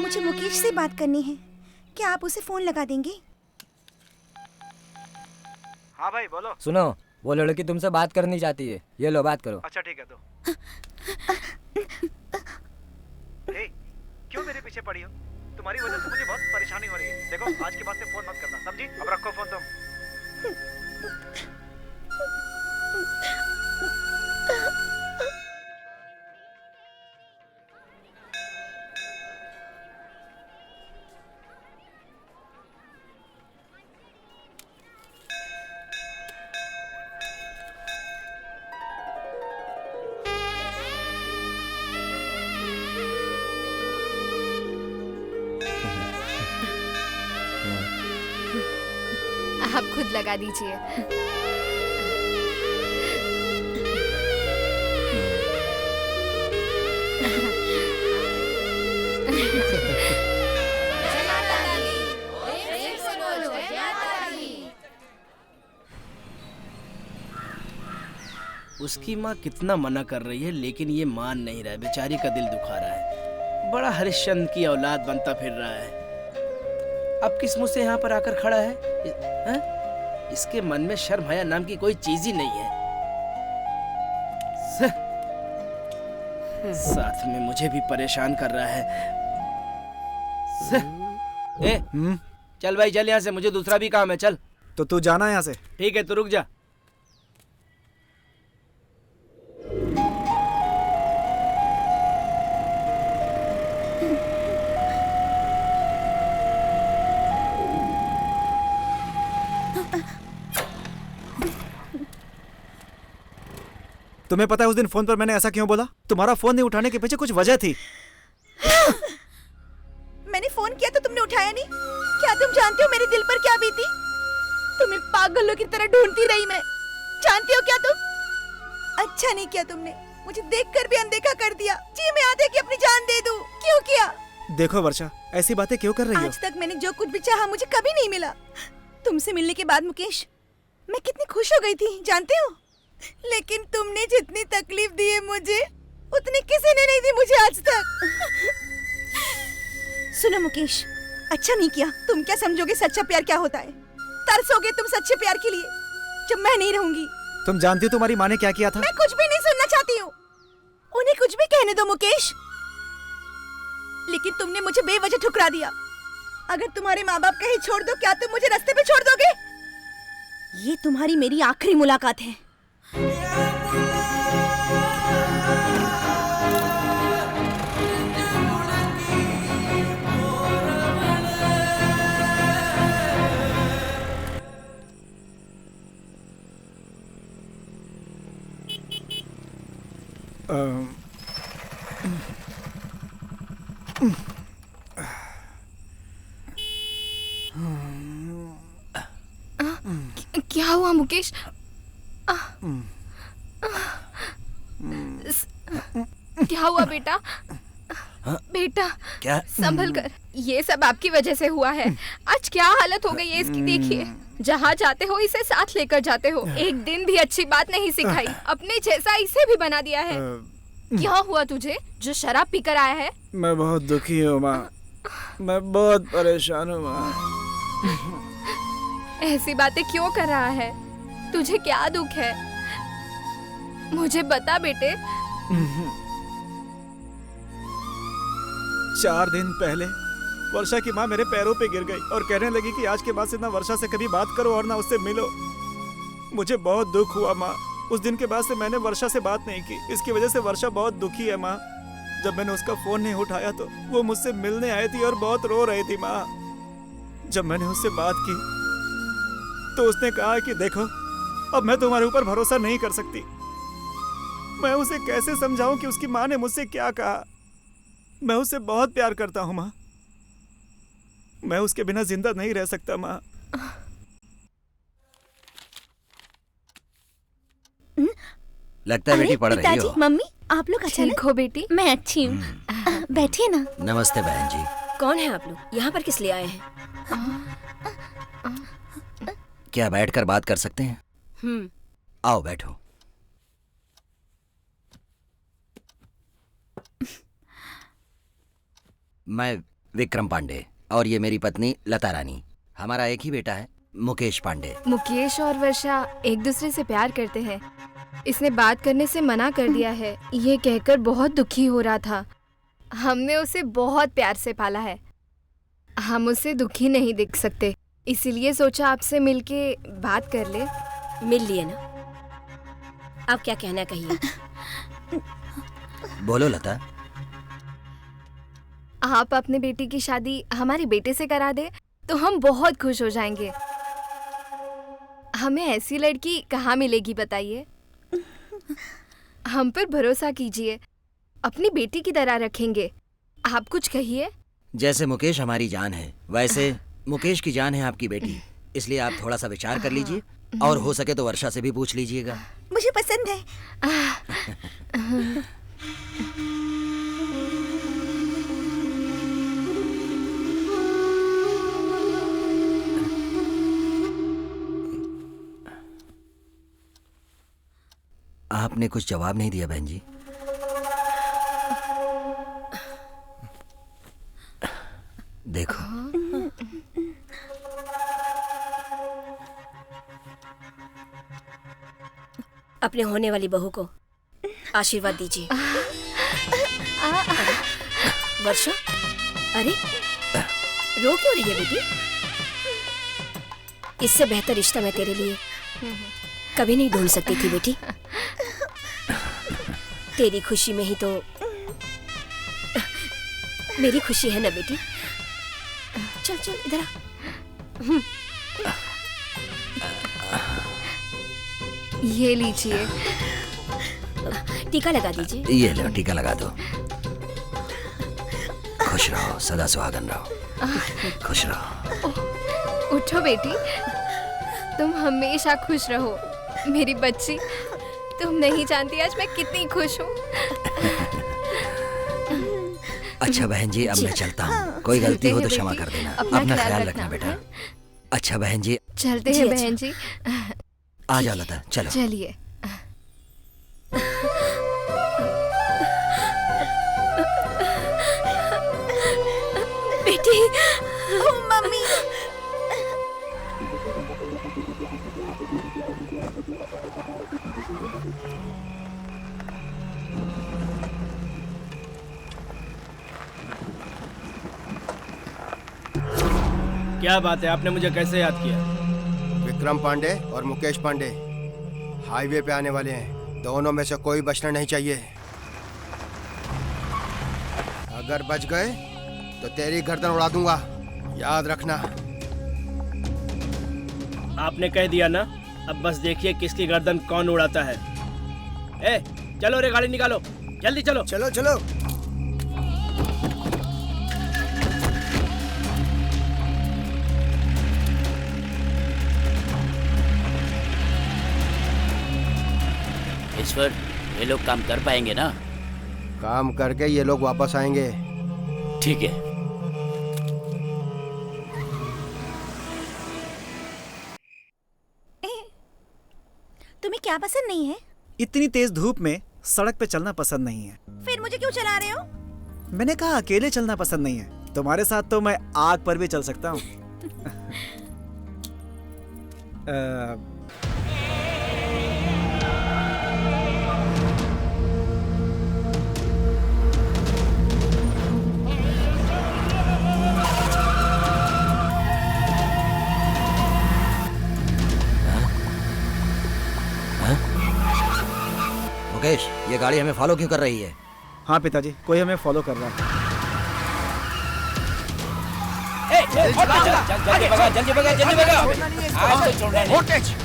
मुझे मुकेश से बात करनी है, क्या आप उसे फोन लगा देंगे? हाँ भाई बोलो। सुनो, वो लड़की तुमसे बात करनी चाहती है। ये लो, बात करो। अच्छा ठीक है, दो। क्यों मेरे पीछे पड़ी हो? तुम्हारी वजह से मुझे बहुत परेशानी हो रही है। देखो, आज के बाद से फोन मत करना, समझी? अब रखो फोन तुम। आप खुद लगा दीजिए। उसकी माँ कितना मना कर रही है, लेकिन ये मान नहीं रहा है। बेचारी का दिल दुखा रहा है। बड़ा हरिश्चंद्र की औलाद बनता फिर रहा है। अब किस मुंह से यहाँ पर आकर खड़ा है? इसके मन में शर्म हया नाम की कोई चीज ही नहीं है। साथ में मुझे भी परेशान कर रहा है। चल भाई, चल यहाँ से, मुझे दूसरा भी काम है। चल। तो तू जाना यहाँ से। ठीक है, तू रुक जा। तुम्हें पता है उस दिन फोन पर मैंने ऐसा क्यों बोला? तुम्हारा फोन नहीं उठाने के पीछे कुछ वजह थी। मैंने फोन किया तो तुमने उठाया नहीं। क्या तुम जानते हो मेरे दिल पर क्या बीती? तुम्हें पागलों की तरह ढूंढती रही मैं। जानती हो क्या तुम? अच्छा नहीं किया तुमने, मुझे देखकर भी अनदेखा कर दिया। जी मैं आधे की अपनी जान दे दूं। क्यों किया? देखो वर्षा, ऐसी बातें क्यों कर रही हो? आज तक मैंने जो कुछ भी चाहा मुझे कभी नहीं मिला। तुमसे मिलने के बाद मुकेश, मैं कितनी खुश हो गई थी जानते हो? लेकिन तुमने जितनी तकलीफ दी है मुझे, उतनी किसी ने नहीं दी मुझे आज तक। सुनो मुकेश, अच्छा नहीं किया। तुम क्या समझोगे सच्चा प्यार क्या होता है? तरसोगे तुम सच्चे प्यार के लिए जब मैं नहीं रहूंगी। तुम जानती हो तुम्हारी माँ ने क्या किया था? मैं कुछ भी नहीं सुनना चाहती हूँ। उन्हें कुछ भी कहने दो मुकेश। लेकिन तुमने मुझे बेवजह ठुकरा दिया। अगर तुम्हारे माँ बाप कहीं छोड़ दो, क्या तुम मुझे रास्ते पे छोड़ दोगे? ये तुम्हारी मेरी आखिरी मुलाकात है। क्या हुआ मुकेश? क्या हुआ बेटा? बेटा क्या? संभल कर, ये सब आपकी वजह से हुआ है। आज क्या हालत हो गई है इसकी देखिए। जहाँ जाते हो इसे साथ लेकर जाते हो। एक दिन भी अच्छी बात नहीं सिखाई। अपने जैसा इसे भी बना दिया है। क्या हुआ तुझे जो शराब पीकर आया है? मैं बहुत दुखी हूँ माँ, मैं बहुत परेशान हूँ माँ। ऐसी बातें क्यों कर रहा है? तुझे क्या दुख है? मुझे बता बेटे। 4 दिन पहले वर्षा की माँ मेरे पैरों पे गिर गई और कहने लगी कि आज के बाद से ना वर्षा से कभी बात करो और ना उससे मिलो। मुझे बहुत दुख हुआ माँ। उस दिन के बाद से मैंने वर्षा से बात नहीं की। इसकी वजह से वर्षा बहुत दुखी है माँ। जब मैंने उसका फोन नहीं उठाया तो वो मुझसे मिलने आई थी और बहुत रो रही थी माँ। जब मैंने उससे बात की तो उसने कहा कि देखो, अब मैं तुम्हारे ऊपर भरोसा नहीं कर सकती। मैं उसे कैसे समझाऊं कि उसकी माँ ने मुझसे क्या कहा। मैं उससे बहुत प्यार करता हूँ माँ। मैं उसके बिना जिंदा नहीं रह सकता माँ। लगता है बेटी पढ़ रही हो। मम्मी, आप लोग अचानक? ठीक हो बेटी? मैं अच्छी हूँ। बैठिए ना। नमस्ते बहन जी। कौन है आप लोग? यहाँ पर किस लिए आए हैं? क्या बैठकर बात कर सकते हैं? आओ बैठो। मैं विक्रम पांडे और ये मेरी पत्नी लता रानी। हमारा एक ही बेटा है, मुकेश पांडे। मुकेश और वर्षा एक दूसरे से प्यार करते हैं। इसने बात करने से मना कर दिया है, ये कहकर बहुत दुखी हो रहा था। हमने उसे बहुत प्यार से पाला है। हम उसे दुखी नहीं देख सकते, इसीलिए सोचा आपसे मिलके बात कर ले। मिल लिए ना? अब क्या कहना कहिए। बोलो लता। आप अपने बेटी की शादी हमारे बेटे से करा दे तो हम बहुत खुश हो जाएंगे। हमें ऐसी लड़की कहाँ मिलेगी बताइए? हम पर भरोसा कीजिए, अपनी बेटी की तरह रखेंगे। आप कुछ कहिए। जैसे मुकेश हमारी जान है, वैसे मुकेश की जान है आपकी बेटी। इसलिए आप थोड़ा सा विचार कर लीजिए और हो सके तो वर्षा से भी पूछ लीजिएगा। मुझे पसंद है। आपने कुछ जवाब नहीं दिया बहन जी। देखो, अपने होने वाली बहू को आशीर्वाद दीजिए। वर्षा, अरे रो क्यों रही है बेटी? इससे बेहतर रिश्ता मैं तेरे लिए कभी नहीं ढूंढ सकती थी बेटी। तेरी खुशी में ही तो मेरी खुशी है ना बेटी। चल चल इधर आ। ये लीजिए। टीका लगा दीजिए। ये लो, टीका लगा दो। खुश रहो, सदा सुहागन रहो। खुश रहो। उठो बेटी, तुम हमेशा खुश रहो मेरी बच्ची। तुम नहीं जानती आज मैं कितनी खुश हूँ। अच्छा बहन जी, अब मैं चलता हूँ। कोई गलती हो तो क्षमा कर देना। अपना ख्याल रखना बेटा। अच्छा बहन जी, चलते हैं बहन जी। आ जाओ लता, चलो। चलिए। बेटी, मम्मी। क्या बात है, आपने मुझे कैसे याद किया? विक्रम पांडे और मुकेश पांडे हाईवे पे आने वाले हैं। दोनों में से कोई बचना नहीं चाहिए। अगर बच गए तो तेरी गर्दन उड़ा दूंगा, याद रखना। आपने कह दिया ना, अब बस देखिए किसकी गर्दन कौन उड़ाता है। ए, चलो रे, गाड़ी निकालो, जल्दी चलो। चलो चलो। ईश्वर, ये लोग काम कर पाएंगे ना? काम करके ये लोग वापस आएंगे। ठीक है। तुम्हें क्या पसंद नहीं है? इतनी तेज धूप में सड़क पे चलना पसंद नहीं है। फिर मुझे क्यों चला रहे हो? मैंने कहा अकेले चलना पसंद नहीं है। तुम्हारे साथ तो मैं आग पर भी चल सकता हूँ। मुकेश, ये गाड़ी हमें फॉलो क्यों कर रही है? हाँ पिताजी, कोई हमें फॉलो कर रहा है। जल्दी भगा, जल्दी भगा, जल्दी भगा। आज तो छोड़ना नहीं।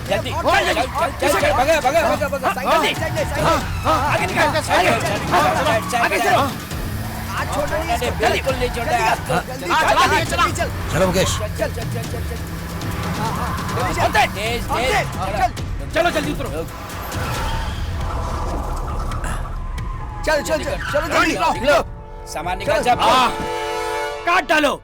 जल्दी भगा, भगा, भगा, भगा। जल्दी। आगे निकल, आगे चलो। आज छोड़ना नहीं, बिल्कुल नहीं छोड़ना है आज तो। चलो मुकेश। तेज, तेज। चलो जल्दी उतरो। चल चल चल चलो जल्दी निकलो। सामान निकाल सब। काट डालो।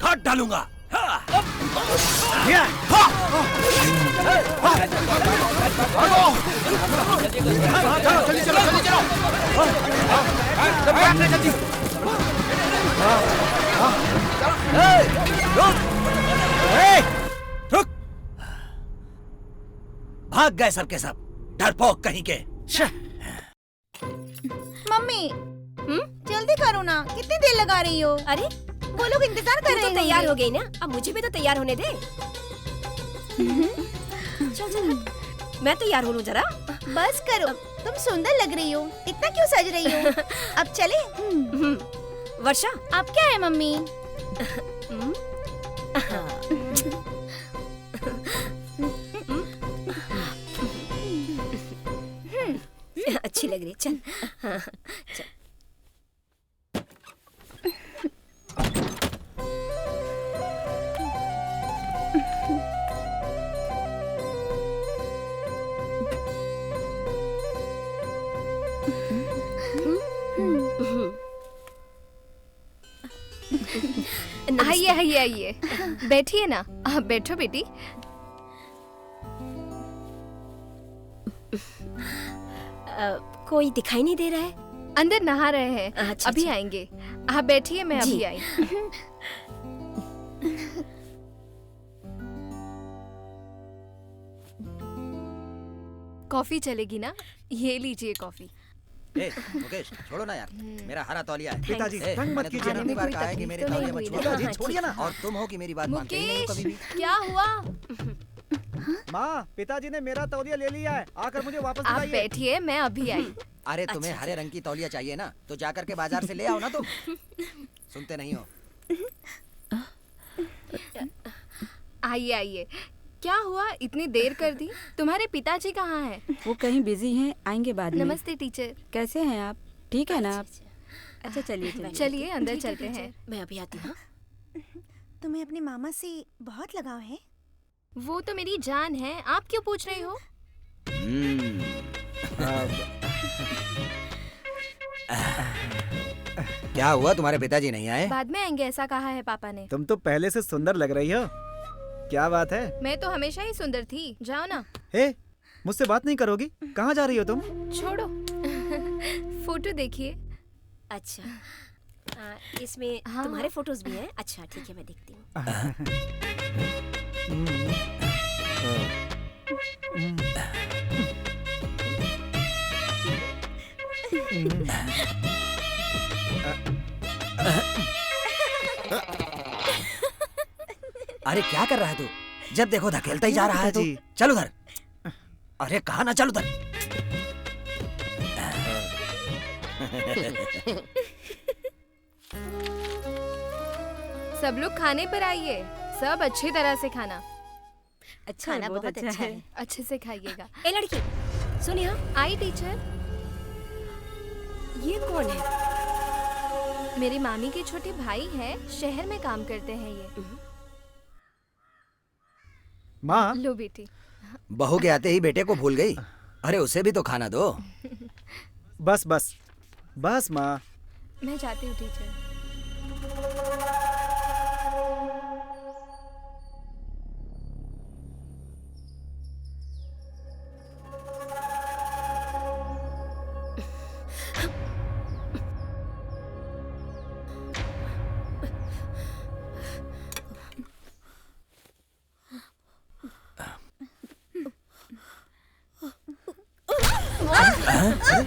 काट डालूंगा। भाग गए सब के सब, डरपोक कहीं के। मम्मी, जल्दी करो ना, कितनी देर लगा रही हो? अरे वो लोग इंतजार कर तू रहे तो हैं। तैयार हो गई ना, अब मुझे भी तो तैयार होने दे। चल चल, मैं तैयार हो लूं जरा। बस करो, तुम सुंदर लग रही हो, इतना क्यों सज रही हो? अब चले। वर्षा, अब क्या है मम्मी? अच्छी लग रही है, चल। हाँ, चल। आइए आइए आइए, बैठिए ना। आप बैठो बेटी। कोई दिखाई नहीं दे रहा है। अंदर नहा रहे हैं। अच्छा, अभी अच्छा। आएंगे। आप बैठिए, मैं जी। अभी आई। कॉफी चलेगी ना? ये लीजिए कॉफी। ए, मुकेश, छोड़ो ना यार, मेरा हरा तौलिया है। पिताजी, ए, तंग मत मैंने कीजिए तुझे ना। कितनी बार कोई कहा है कि तकलीफ मेरे तो तौलिया नहीं मत हुई छुओ। ना? पिताजी छोड़िए ना। और तुम हो कि मेरी बात मानते ही नहीं हो कभी भी। क्या हुआ? माँ, पिताजी ने मेरा तौलिया ले लिया है, आकर मुझे वापस आप दिलाइए। बैठिए, मैं अभी आई। अरे तुम्हें हरे रंग की तौलिया चाहिए ना, तो जाकर के बाजार से ले आओ ना तुम। सुनते नहीं हो। आइए आइए। क्या हुआ, इतनी देर कर दी? तुम्हारे पिताजी कहाँ हैं? वो कहीं बिजी हैं, आएंगे बाद में। नमस्ते टीचर। कैसे हैं आप? ठीक है ना आप? अच्छा चलिए चलिए। चलिए अंदर ठीक है, चलते हैं। मैं अभी आती हूँ। तुम्हें अपने मामा से बहुत लगाव है? वो तो मेरी जान है, आप क्यों पूछ रही हो? क्या हुआ, तुम्हारे पिताजी नहीं आए? बाद में आएंगे, ऐसा कहा है पापा ने। तुम तो पहले से सुंदर लग रही हो। क्या बात है? मैं तो हमेशा ही सुंदर थी। जाओ ना। हे, मुझसे बात नहीं करोगी? कहाँ जा रही हो तुम? छोड़ो। फोटो देखिए। अच्छा, इसमें हाँ। तुम्हारे फोटोज भी हैं? अच्छा ठीक है, मैं देखती हूँ। अरे क्या कर रहा है तू? जब देखो धकेलता ही जा रहा है तू। पिताजी। चल उधर। अरे कहा ना, चल उधर। सब लोग खाने पर आइए, सब अच्छी तरह से खाना। अच्छा, खाना बहुत अच्छा है। अच्छे से खाइएगा। ए लड़की, सुन यहाँ। आई टीचर। ये कौन है? मेरी मामी के छोटे भाई हैं, शहर में काम करते हैं ये। माँ, लो बेटी। बहू के आते ही बेटे को भूल गई। अरे उसे भी तो खाना दो। बस बस बस माँ। मैं जाती हूँ टीचर। तू हाँ?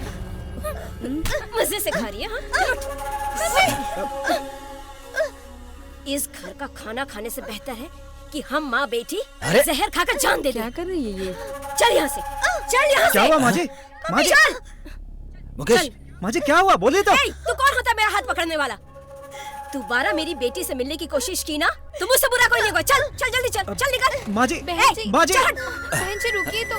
मजे से खा रही है हाँ? इस घर का खाना खाने से बेहतर है कि हम माँ बेटी जहर खाकर जान दे। क्या कर रही है ये? चल यहाँ से, चल यहाँ से। क्या हुआ माँ जी? माँ जी, मुकेश, माँ जी क्या हुआ? बोलिए तो। तू कौन होता है मेरा हाथ पकड़ने वाला? दोबारा मेरी बेटी से मिलने की कोशिश की ना तो मुझसे बुरा कोई नहीं होगा। चल चल जल्दी चल, चल निकल। माँ जी, बहन जी, माँ जी, बहन जी रुकिए तो।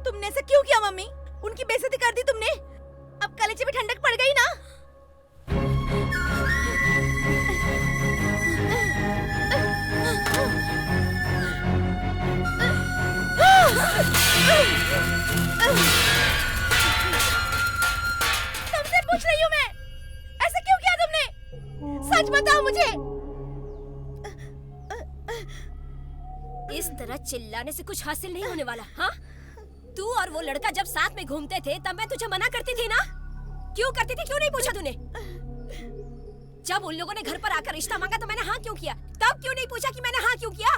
तुमने ऐसा क्यों किया मम्मी? उनकी बेइज्जती कर दी तुमने। अब कलेजे में ठंडक पड़ गई ना। तुमसे पूछ रही हूँ मैं, ऐसा क्यों किया तुमने? सच बताओ मुझे। इस तरह चिल्लाने से कुछ हासिल नहीं होने वाला। हाँ, तू और वो लड़का जब साथ में घूमते थे तब मैं तुझे मना करती थी ना? क्यों करती थी? क्यों नहीं पूछा तूने? जब उन लोगों ने घर पर आकर रिश्ता मांगा तो मैंने हाँ क्यों किया? तब क्यों नहीं पूछा कि मैंने हाँ क्यों किया?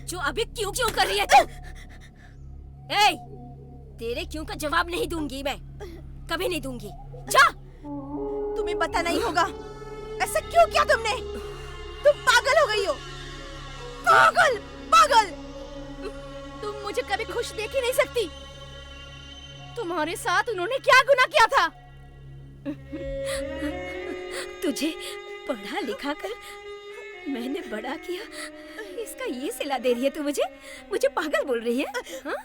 जो अभी क्यों क्यों कर रही है तू? ए, तेरे क्यों का जवाब नहीं दूंगी मैं, कभी नहीं दूंगी। जा। तुम्हें पता नहीं होगा ऐसा क्यों किया तुमने। तुम पागल हो गई हो, पागल पागल। तुम मुझे कभी खुश देख ही नहीं सकती। तुम्हारे साथ उन्होंने क्या गुनाह किया था? तुझे पढ़ा लिखा कर मैंने बड़ा किया, इसका ये सिला दे रही है तू मुझे? मुझे पागल बोल रही है हाँ?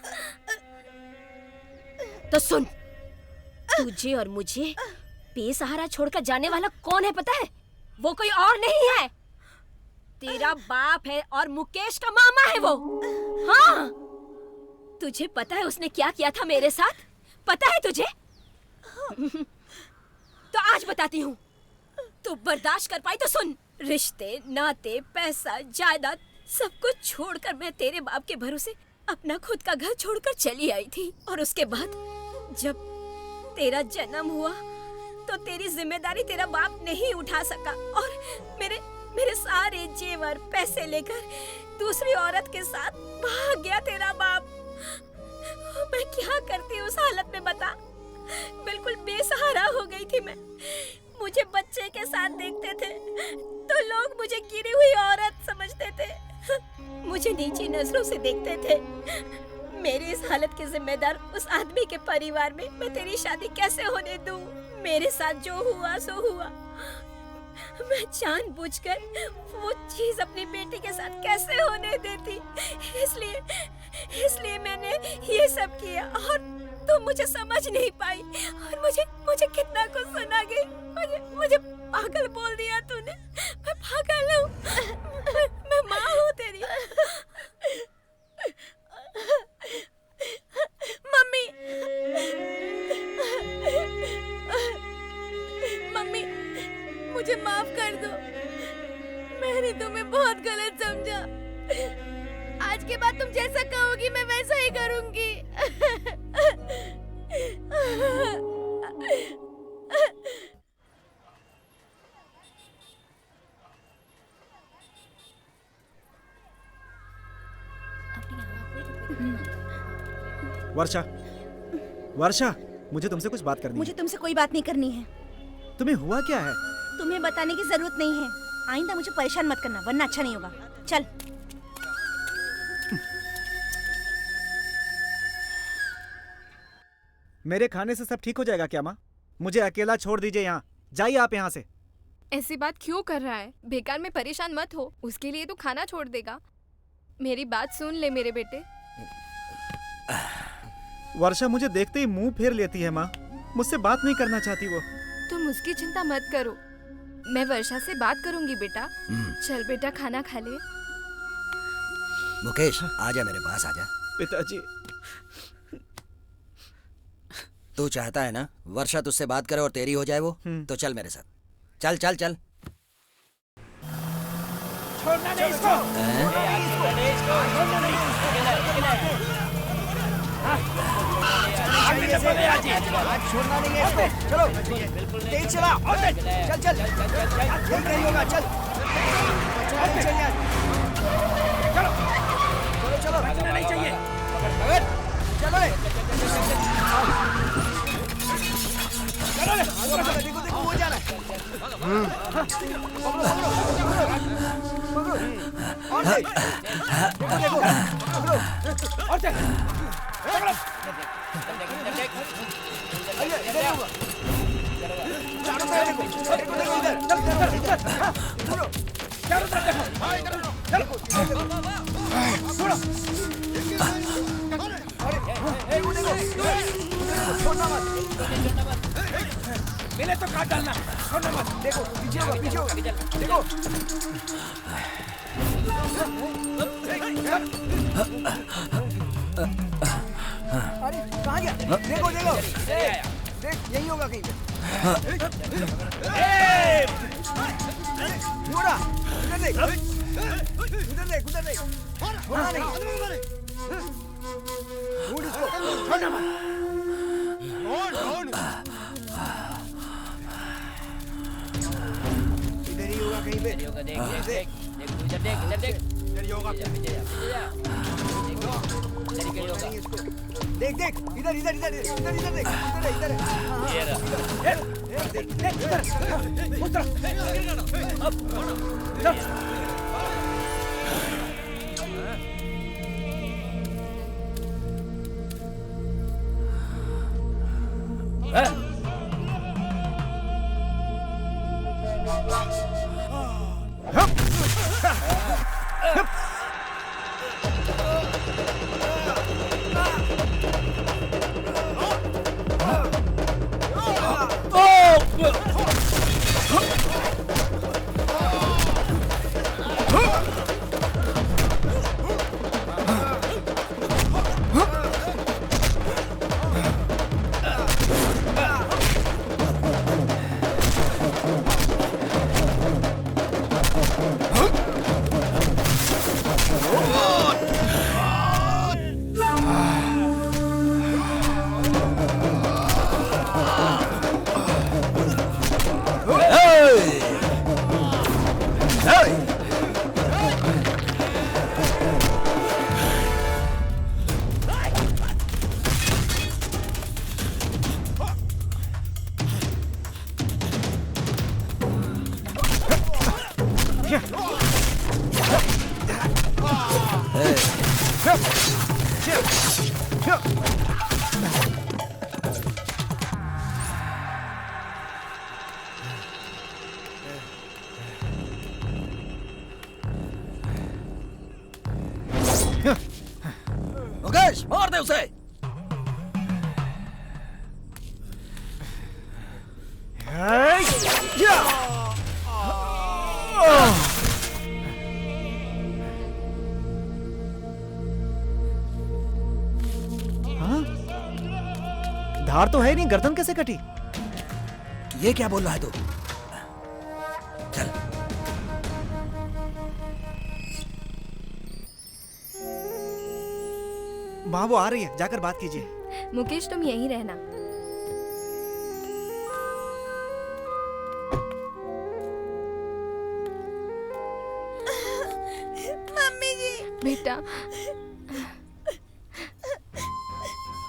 तो सुन, तुझे और मुझे बेसहारा छोड़कर जाने वाला कौन है पता है? वो कोई और नहीं है, तेरा बाप है और मुकेश का मामा है वो। हाँ, तुझे पता है उसने क्या किया था मेरे साथ? पता है तुझे? तो आज बताती हूँ। तू बर्दाश्त कर पाई तो सुन। रिश्ते, नाते, पैसा, जायदाद सब कुछ छोड़कर मैं तेरे बाप के भरोसे अपना खुद का घर छोड़कर चली आई थी। और उसके बाद जब तेरा जन्म हुआ तो तेरी जिम्मेदारी तेरा बाप नहीं उठा सका और मेरे सारे जेवर पैसे लेकर दूसरी औरत के साथ भाग गया तेरा बाप। मैं क्या करती उस हालत में बता? बिल्कुल बेसहारा हो गई थी मैं। मुझे बच्चे के साथ देखते थे तो लोग मुझे गिरी हुई औरत समझते थे, मुझे नीची नजरों से देखते थे। मेरी इस हालत के जिम्मेदार उस आदमी के परिवार में मैं तेरी शादी कैसे होने दूं? मेरे साथ जो हुआ सो हुआ। मैं जानबूझकर वो चीज अपनी बेटी के साथ कैसे होने देती? इसलिए मैंने ये सब किया और तुम मुझे समझ नहीं पाई और मुझे कितना कुछ सुना गई। मुझे पागल बोल दिया तूने। मैं पागल हूँ, मैं माँ हूँ तेरी। मम्मी, मम्मी मुझे माफ कर दो। मैंने तुम्हें बहुत गलत समझा। आज के बाद तुम जैसा कहोगी मैं वैसा ही करूंगी। वर्षा, वर्षा, मुझे तुमसे कुछ बात करनी मुझे तुमसे कोई बात नहीं करनी है। है। तुम्हें हुआ क्या है? तुम्हें बताने की जरूरत नहीं है। आइंदा मुझे परेशान मत करना वरना अच्छा नहीं होगा। चल। मेरे खाने से सब ठीक हो जाएगा क्या माँ? मुझे अकेला छोड़ दीजिए यहाँ। जाइए आप यहाँ से। ऐसी बात क्यों कर रहा है? बेकार में परेशान मत हो, उसके लिए तो खाना छोड़ देगा। मेरी बात सुन ले मेरे बेटे। वर्षा मुझे देखते ही मुंह फेर लेती है माँ। मुझसे बात नहीं करना चाहती वो। तुम उसकी चिंता मत करो, मैं वर्षा से बात करूंगी बेटा। चल बेटा खाना खा ले। मुकेश आजा मेरे पास आजा। पिताजी। तू चाहता है ना वर्षा तुझसे बात करे और तेरी हो जाए वो, तो चल मेरे साथ, चल चल चल। छोड़ना नहीं इसको। छोड़ना नहीं है इसको। चलो तेज चला, चल चल यही कहीं होगा, चल चलो चलो चलो नहीं चाहिए, चलो देखो देखो वो जा रहा है। और देखो और देख, चारों तरफ देखो, देखो देखो इधर, इधर चारों तरफ देखो, छोड़ना मत, मिले तो काट डालना, छोड़ना मत, देखो पीछे होगा, पीछे होगा, देखो अरे कहाँ गया, देखो देखो देख यही होगा कहीं पे। छोड़ा, उधर देख, उधर देख, उधर देख, छोड़ा नहीं, छोड़ इसको, छोड़ना मत, इधर ही होगा कहीं पे, देख देख देख इधर देख, इधर देख, इधर ही होगा, देख देख इधर इधर इधर इधर इधर इधर देख, इधर इधर ये रहा। देख देख इधर उस तरफ, अब चल मुकेश मार दे उसे। धार तो है नहीं, गर्दन कैसे कटी? ये क्या बोल रहा है तू? चल माँ वो आ रही है, जाकर बात कीजिए। मुकेश तुम यहीं रहना। मम्मी जी, बेटा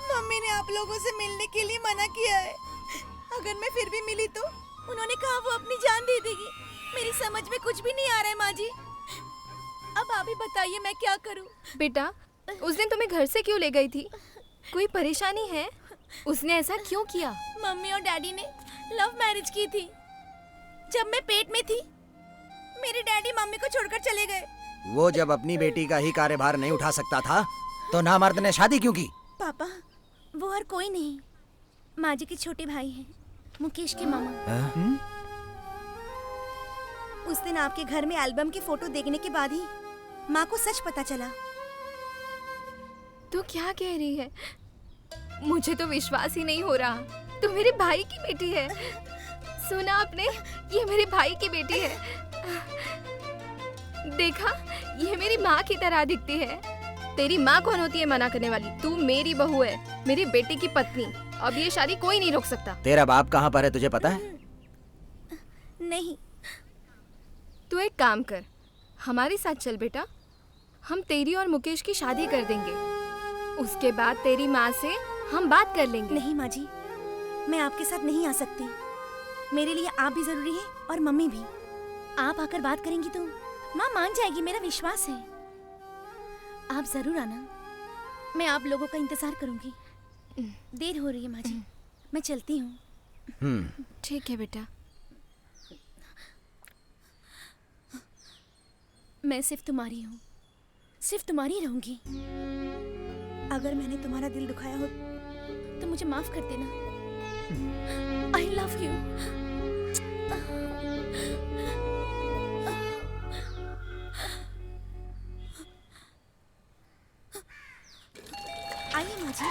मम्मी ने आप लोगों से मिलने के लिए मना किया है। अगर मैं फिर भी मिली तो उन्होंने कहा वो अपनी जान दे देगी। मेरी समझ में कुछ भी नहीं आ रहा है माँ जी। अब आप ही बताइए मैं क्या करूँ। बेटा उस दिन तुम्हें घर से क्यों ले गई थी? कोई परेशानी है? उसने ऐसा क्यों किया? मम्मी और डैडी ने लव मैरिज की थी। जब मैं पेट में थी मेरे डैडी मम्मी को छोड़कर चले गए। वो जब अपनी बेटी का ही कार्यभार नहीं उठा सकता था तो नामर्द ने शादी क्यों की? पापा वो और कोई नहीं, माँ जी के छोटे भाई हैं, मुकेश के मामा। उस दिन आपके घर में एल्बम की फोटो देखने के बाद ही माँ को सच पता चला तू क्या कह रही है? मुझे तो विश्वास ही नहीं हो रहा। तू मेरे भाई की बेटी है। सुना आपने? ये मेरे भाई की बेटी है। देखा, ये मेरी माँ की तरह दिखती है। तेरी माँ कौन होती है मना करने वाली? तू मेरी बहू है, मेरी बेटी की पत्नी। अब ये शादी कोई नहीं रोक सकता। तेरा बाप कहाँ पर है तुझे पता है? नहीं। तू एक काम कर, हमारे साथ चल बेटा। हम तेरी और मुकेश की शादी कर देंगे। उसके बाद तेरी माँ से हम बात कर लेंगे। नहीं माँ जी, मैं आपके साथ नहीं आ सकती। मेरे लिए आप भी जरूरी है और मम्मी भी। आप आकर बात करेंगी तो माँ मान जाएगी, मेरा विश्वास है। आप जरूर आना, मैं आप लोगों का इंतजार करूंगी। देर हो रही है माँ जी, मैं चलती हूँ। ठीक है बेटा। मैं सिर्फ तुम्हारी हूँ, सिर्फ तुम्हारी रहूंगी। अगर मैंने तुम्हारा दिल दुखाया हो तो मुझे माफ कर देना। I love you. आइए माँ जी।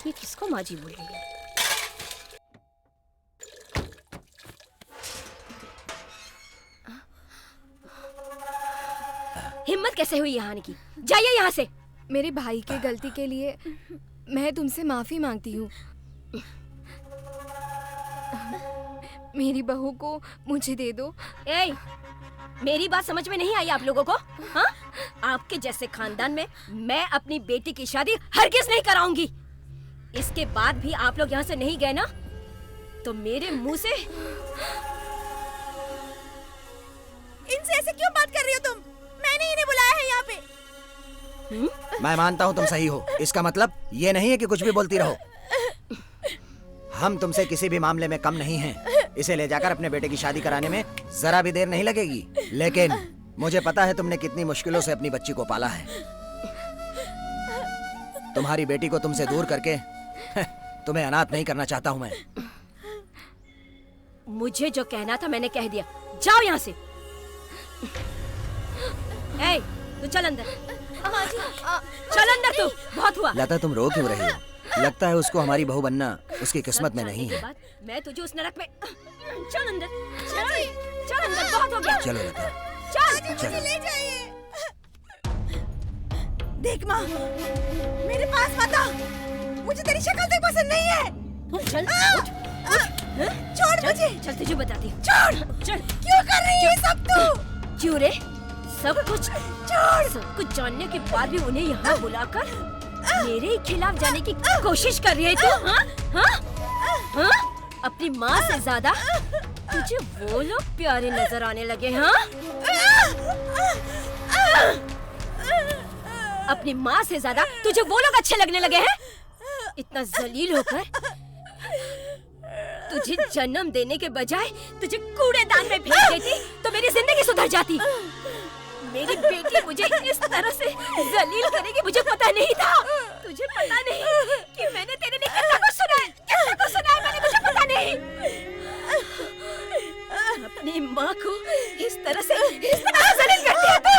ये किसको माँ जी बोल रही है? हिम्मत कैसे हुई यहाँ आने की? जाइए यहाँ से। मेरे भाई की गलती के लिए मैं तुमसे माफी मांगती हूँ। मेरी बहू को मुझे दे दो। ए, मेरी बात समझ में नहीं आई आप लोगों को? हाँ? आपके जैसे खानदान में मैं अपनी बेटी की शादी हरगिज नहीं कराऊंगी। इसके बाद भी आप लोग यहाँ से नहीं गए ना, तो मेरे मुंह से। इनसे ऐसे क्यों बात कर रही हो तुम? मैंने इन्हें बुलाया है यहाँ पे। मैं मानता हूँ तुम सही हो। इसका मतलब ये नहीं है कि कुछ भी बोलती रहो। हम तुमसे किसी भी मामले में कम नहीं हैं। इसे ले जाकर अपने बेटे की शादी कराने में जरा भी देर नहीं लगेगी। लेकिन मुझे पता है तुमने कितनी मुश्किलों से अपनी बच्ची को पाला है। तुम्हारी बेटी को तुमसे दूर करके तुम्हें अनाथ नहीं करना चाहता हूँ मैं। मुझे जो कहना था मैंने कह दिया। जाओ यहाँ से। ए, तू चल अंदर। चल अंदर तू। बहुत हुआ। लता तुम रो क्यों रही हो? लगता है उसको हमारी बहू बनना उसकी किस्मत में नहीं है। मैं तुझे उस नरक में। चल अंदर। चल अंदर। बहुत हो गया। चलो लता। चल। चलो। ले जाइए। देख माँ, मेरे पास मत आ। मुझे तेरी शक्ल देख पसंद नहीं है। चल। छोड़ मुझे। चल तुझे बताती हूँ। छोड़। चल। क्यों कर रही है सब तू? क्यों रे? सब कुछ जानने के बाद भी उन्हें यहाँ बुलाकर मेरे खिलाफ जाने की कोशिश कर रही है तू? हाँ? हाँ? हाँ? अपनी माँ से ज्यादा तुझे वो लोग प्यारे नजर आने लगे? हाँ? अपनी माँ से ज्यादा तुझे वो लोग अच्छे लगने लगे हैं? इतना जलील होकर तुझे जन्म देने के बजाय तुझे कूड़ेदान में भेज देती तो मेरी जिंदगी सुधर जाती। मेरी बेटी मुझे इस तरह से जलील करेगी मुझे पता नहीं था। तुझे पता नहीं कि मैंने तेरे लिए कितना कुछ सुना है। कितना कुछ सुना है मैंने, मुझे पता नहीं। अपनी माँ को इस तरह से जलील करती है तू।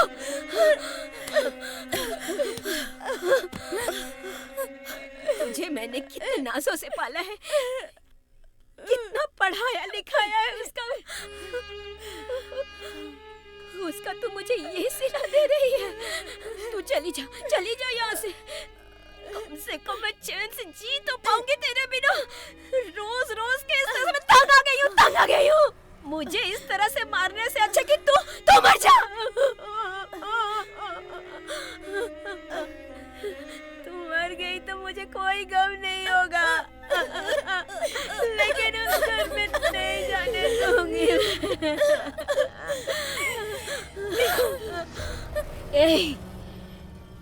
तुझे मैंने कितने नाजों से पाला है, कितना पढ़ाया लिखाया है उसका तू मुझे ये सिला दे रही है। तू चली जा यहाँ से। कम से कम मैं चैन से जी तो पाऊंगी तेरे बिना। रोज रोज के इस तरह से मैं तंग आ गई हूँ। मुझे इस तरह से मारने से अच्छा कि तू मर जा। तू मर गई तो मुझे कोई गम नहीं होगा, लेकिन उस घर में नहीं जाने दूंगी। ए,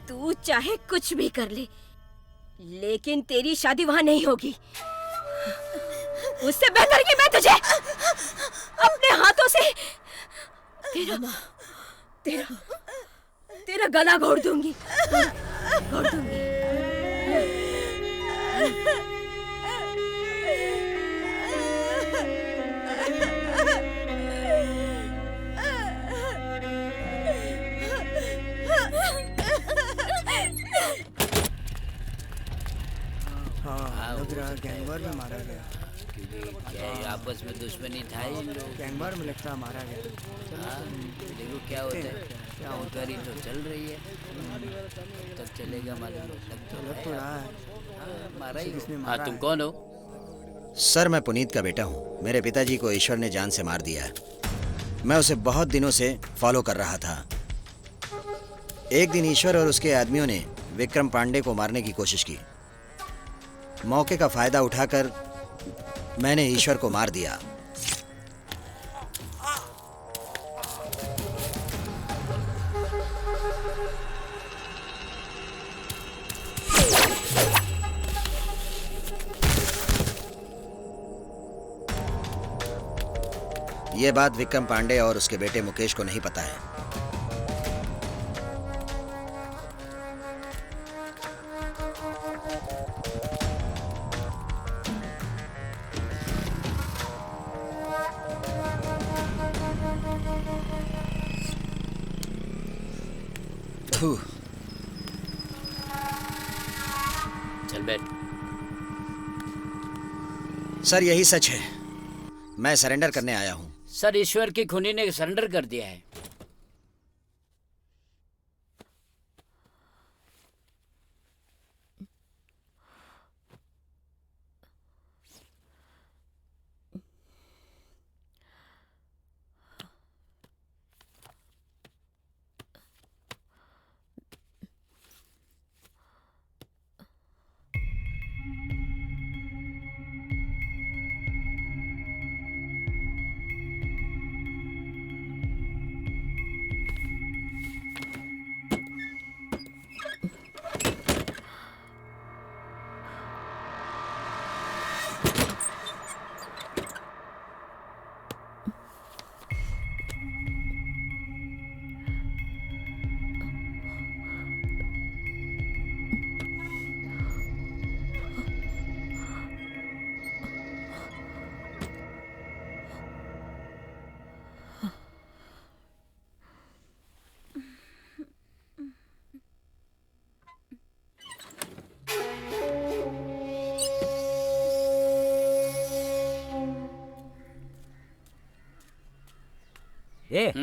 तू चाहे कुछ भी कर ले, लेकिन तेरी शादी वहां नहीं होगी। उससे बेहतर कि मैं तुझे अपने हाथों से तेरा गला घोट दूंगी। लग रहा है गैंगवार में मारा गया। क्या ये आपस में दुश्मनी था ही लोग? गैंगवार में लगता है मारा गया। हाँ, देखो क्या होता है। क्या उतारी तो चल रही है, तब चलेगा मालूम लग तो रहा है। हाँ, मारा ही किसने मारा? हाँ, तुम कौन हो? सर मैं पुनीत का बेटा हूँ। मेरे पिताजी को ईश्वर ने जान से मार दिया है। मैं उसे बहुत दिनों से फॉलो कर रहा था। एक दिन ईश्वर और उसके आदमियों ने विक्रम पांडे को मारने की कोशिश की। मौके का फायदा उठाकर मैंने ईश्वर को मार दिया। ये बात विक्रम पांडे और उसके बेटे मुकेश को नहीं पता है। चल बैठ। सर यही सच है, मैं सरेंडर करने आया हूँ। सर ईश्वर के खूनी ने सरेंडर कर दिया है।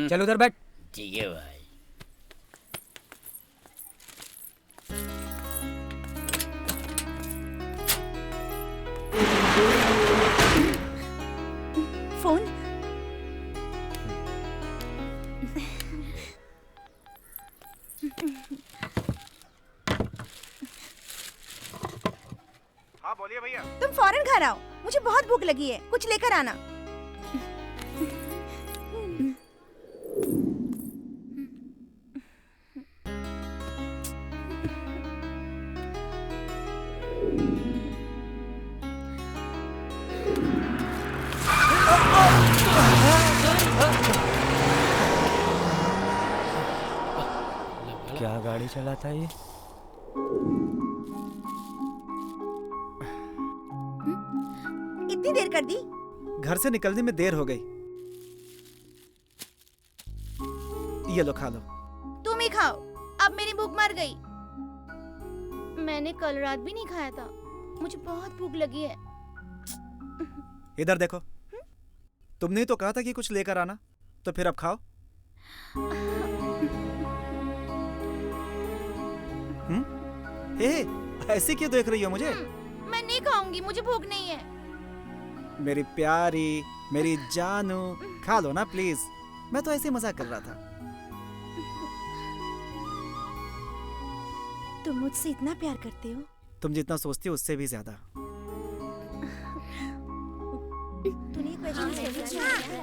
चल उधर बैठ। ठीक है भाई। फोन। हाँ बोलिए भैया। तुम फौरन घर आओ, मुझे बहुत भूख लगी है, कुछ लेकर आना। क्या गाड़ी चलाता है ये? इतनी देर कर दी? घर से निकलने में देर हो गई। ये लो खा लो। तुम ही खाओ, अब मेरी भूख मर गई। मैंने कल रात भी नहीं खाया था, मुझे बहुत भूख लगी है। इधर देखो, तुमने ही तो कहा था कि कुछ लेकर आना, तो फिर अब खाओ। ऐसे क्यों देख रही हो मुझे? मैं नहीं खाऊंगी, मुझे भूख नहीं है। मेरी प्यारी, मेरी जानू, खा लो ना प्लीज। मैं तो ऐसे मजाक कर रहा था। तुम मुझसे इतना प्यार करते हो? तुम जितना सोचती हो उससे भी ज्यादा।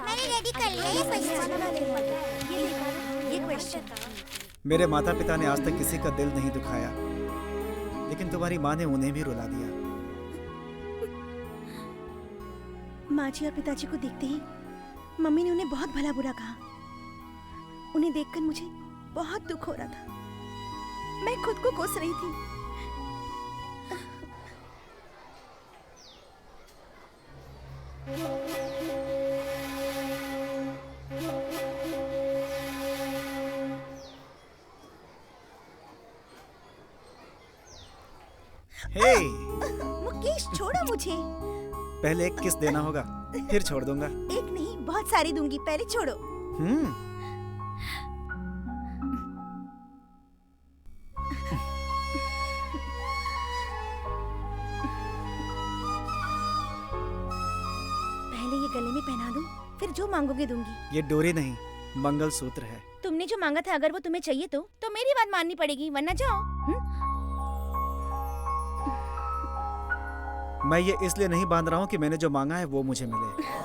मैंने रेडी कर लिया ये क्वेश्चन। मेरे माता पिता ने आज तक किसी का दिल नहीं दुखाया, लेकिन तुम्हारी माँ ने उन्हें भी रुला दिया। माँ जी और पिताजी को देखते ही मम्मी ने उन्हें बहुत भला बुरा कहा। उन्हें देखकर मुझे बहुत दुख हो रहा था। मैं खुद को कोस रही थी। हे, मुकेश छोड़ो मुझे। पहले एक किस देना होगा, फिर छोड़ दूंगा। एक नहीं, बहुत सारी दूंगी, पहले छोड़ो। पहले ये गले में पहना दूं, फिर जो मांगोगे दूंगी। ये डोरी नहीं, मंगलसूत्र है। तुमने जो मांगा था, अगर वो तुम्हें चाहिए तो मेरी बात माननी पड़ेगी, वरना जाओ। मैं ये इसलिए नहीं बांध रहा हूँ कि मैंने जो मांगा है वो मुझे मिले।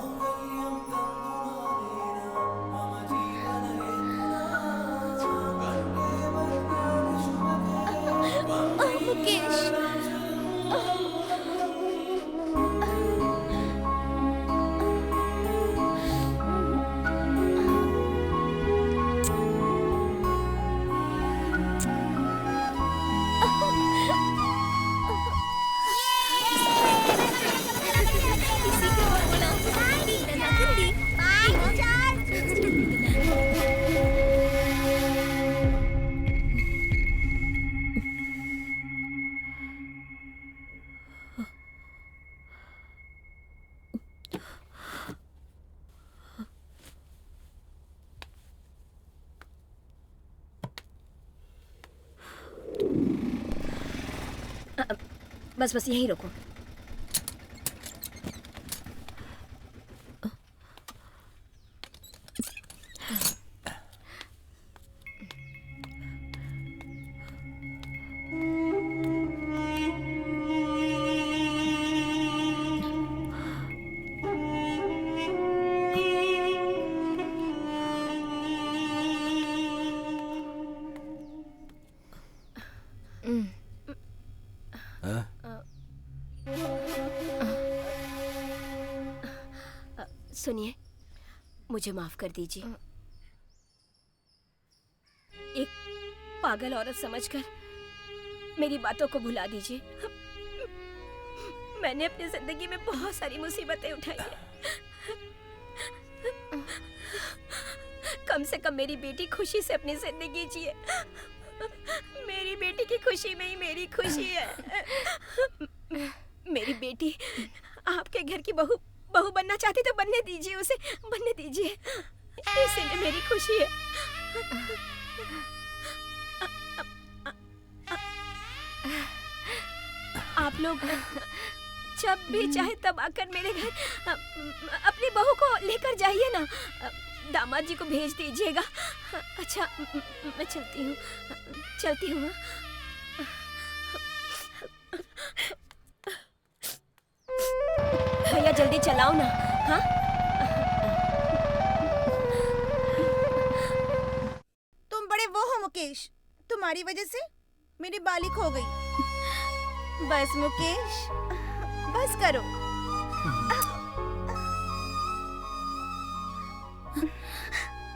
मुकेश, बस बस यहीं रुको। सुनिए, मुझे माफ कर दीजिए। एक पागल औरत समझकर मेरी बातों को भुला दीजिए। मैंने अपनी जिंदगी में बहुत सारी मुसीबतें उठाई हैं। कम से कम मेरी बेटी खुशी से अपनी जिंदगी जिए। मेरी बेटी की खुशी में ही मेरी खुशी है। मेरी बेटी आपके घर की बहू बनना चाहती तो बनने दीजिए, उसे बनने दीजिए। इसीलिए मेरी खुशी है। आप लोग जब भी चाहे तब आकर मेरे घर अपनी बहू को लेकर जाइए ना। दामाद जी को भेज दीजिएगा। अच्छा, मैं चलती हूँ। भैया जल्दी चलाओ ना। हाँ, तुम बड़े वो हो मुकेश, तुम्हारी वजह से मेरी बाली खो गई। बस मुकेश, बस करो।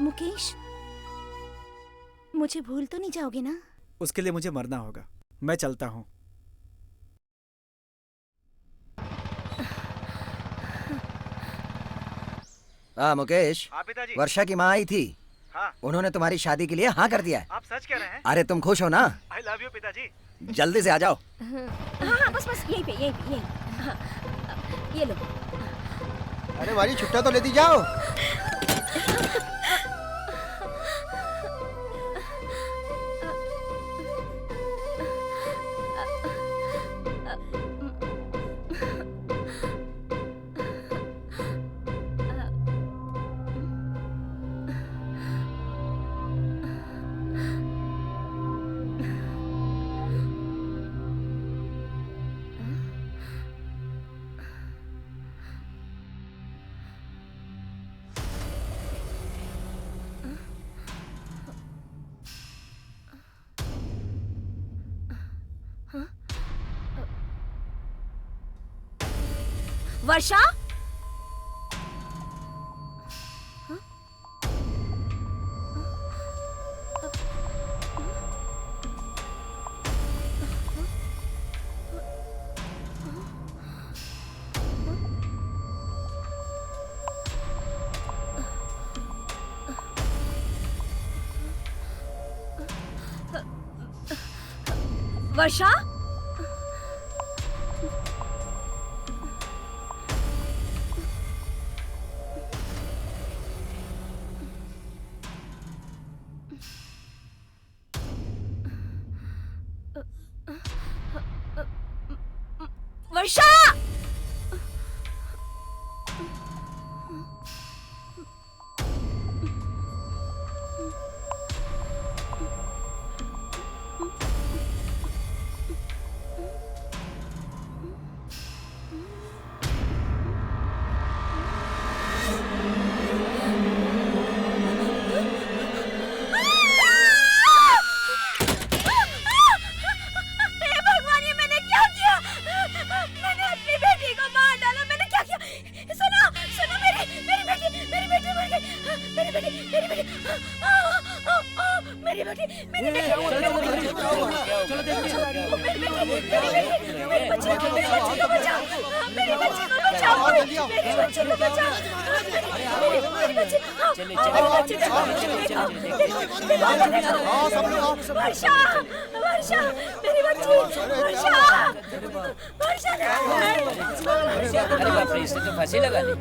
मुकेश, मुझे भूल तो नहीं जाओगे ना? उसके लिए मुझे मरना होगा। मैं चलता हूँ। हाँ मुकेश, पिताजी। वर्षा की माँ आई थी। हाँ। उन्होंने तुम्हारी शादी के लिए हाँ कर दिया है। आप सच कह रहे हैं? अरे तुम खुश हो ना? आई लव यू पिताजी। जल्दी से आ जाओ। हाँ, बस यहीं पे। हाँ, ये लो। अरे वाली छुट्टा तो लेती जाओ। वर्षा, वर्षा, वर्षा! अरे बाप रे, इससे तो फांसी लगा दी।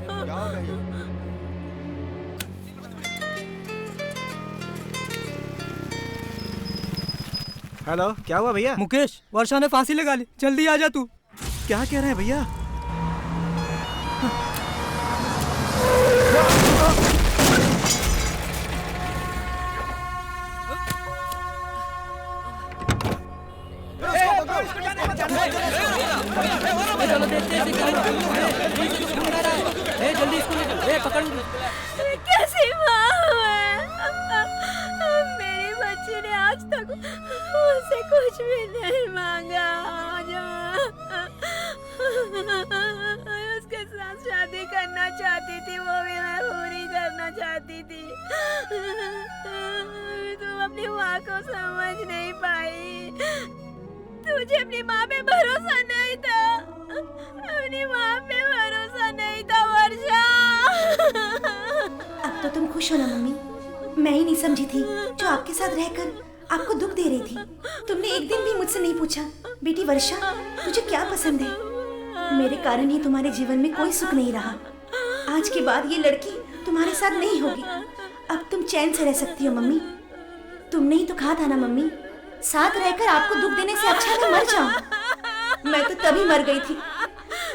हेलो, क्या हुआ भैया? मुकेश, वर्षा ने फांसी लगा ली, जल्दी आ जा तू। क्या कह रहे हैं भैया? जल्दी इसको ले चलो, पकड़। कैसी माँ है? मेरी बच्ची ने आज तक मुझसे कुछ भी नहीं मांगा। उसके साथ शादी करना चाहती थी, वो भी मैं पूरी करना चाहती थी। तुम अपनी माँ को समझ नहीं पाई। तुझे अपनी माँ पे भरोसा नहीं था, अपनी माँ पे भरोसा नहीं था वर्षा। अब तो तुम खुश हो ना मम्मी? मैं ही नहीं समझी थी जो आपके साथ रहकर आपको दुख दे रही थी। तुमने एक दिन भी मुझसे नहीं पूछा, बेटी वर्षा तुझे क्या पसंद है? मेरे कारण ही तुम्हारे जीवन में कोई सुख नहीं रहा। आज के बाद ये लड़की तुम्हारे साथ नहीं होगी। अब तुम चैन से रह सकती हो मम्मी। तुमने ही तो कहा था ना मम्मी, साथ रहकर आपको दुख देने से अच्छा मैं मर जाऊं। मैं तो तभी मर गई थी,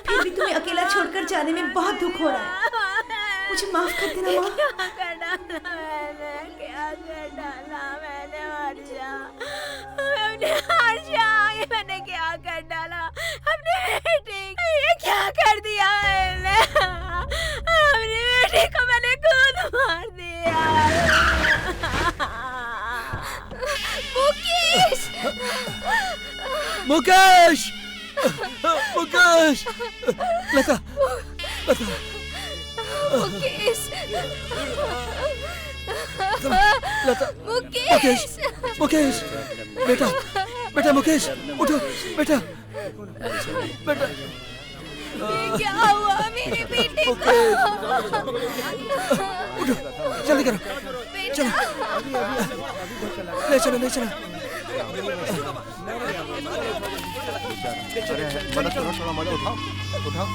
फिर भी तुम्हें अकेला छोड़कर जाने में बहुत दुख हो रहा है। मुझे माफ कर देना माँ। क्या कर डाला मैंने वर्षा? ये मैंने क्या कर डाला अपने बेटे? ये क्या कर दिया मैंने? अपनी बेटी को मैंने खुद मार दिया। मुकेश! मुकेश! मुकेश! लता! लता! मुकेश! लता! मुकेश! मुकेश! बेटा! बेटा मुकेश! उठो! बेटा! बेटा! ये क्या हुआ मेरे बेटे को? उठो! जल्दी करो! चलो! ले चलो! ले चलो! मदद करो, थोड़ा मदद उठाओ! उठाओ!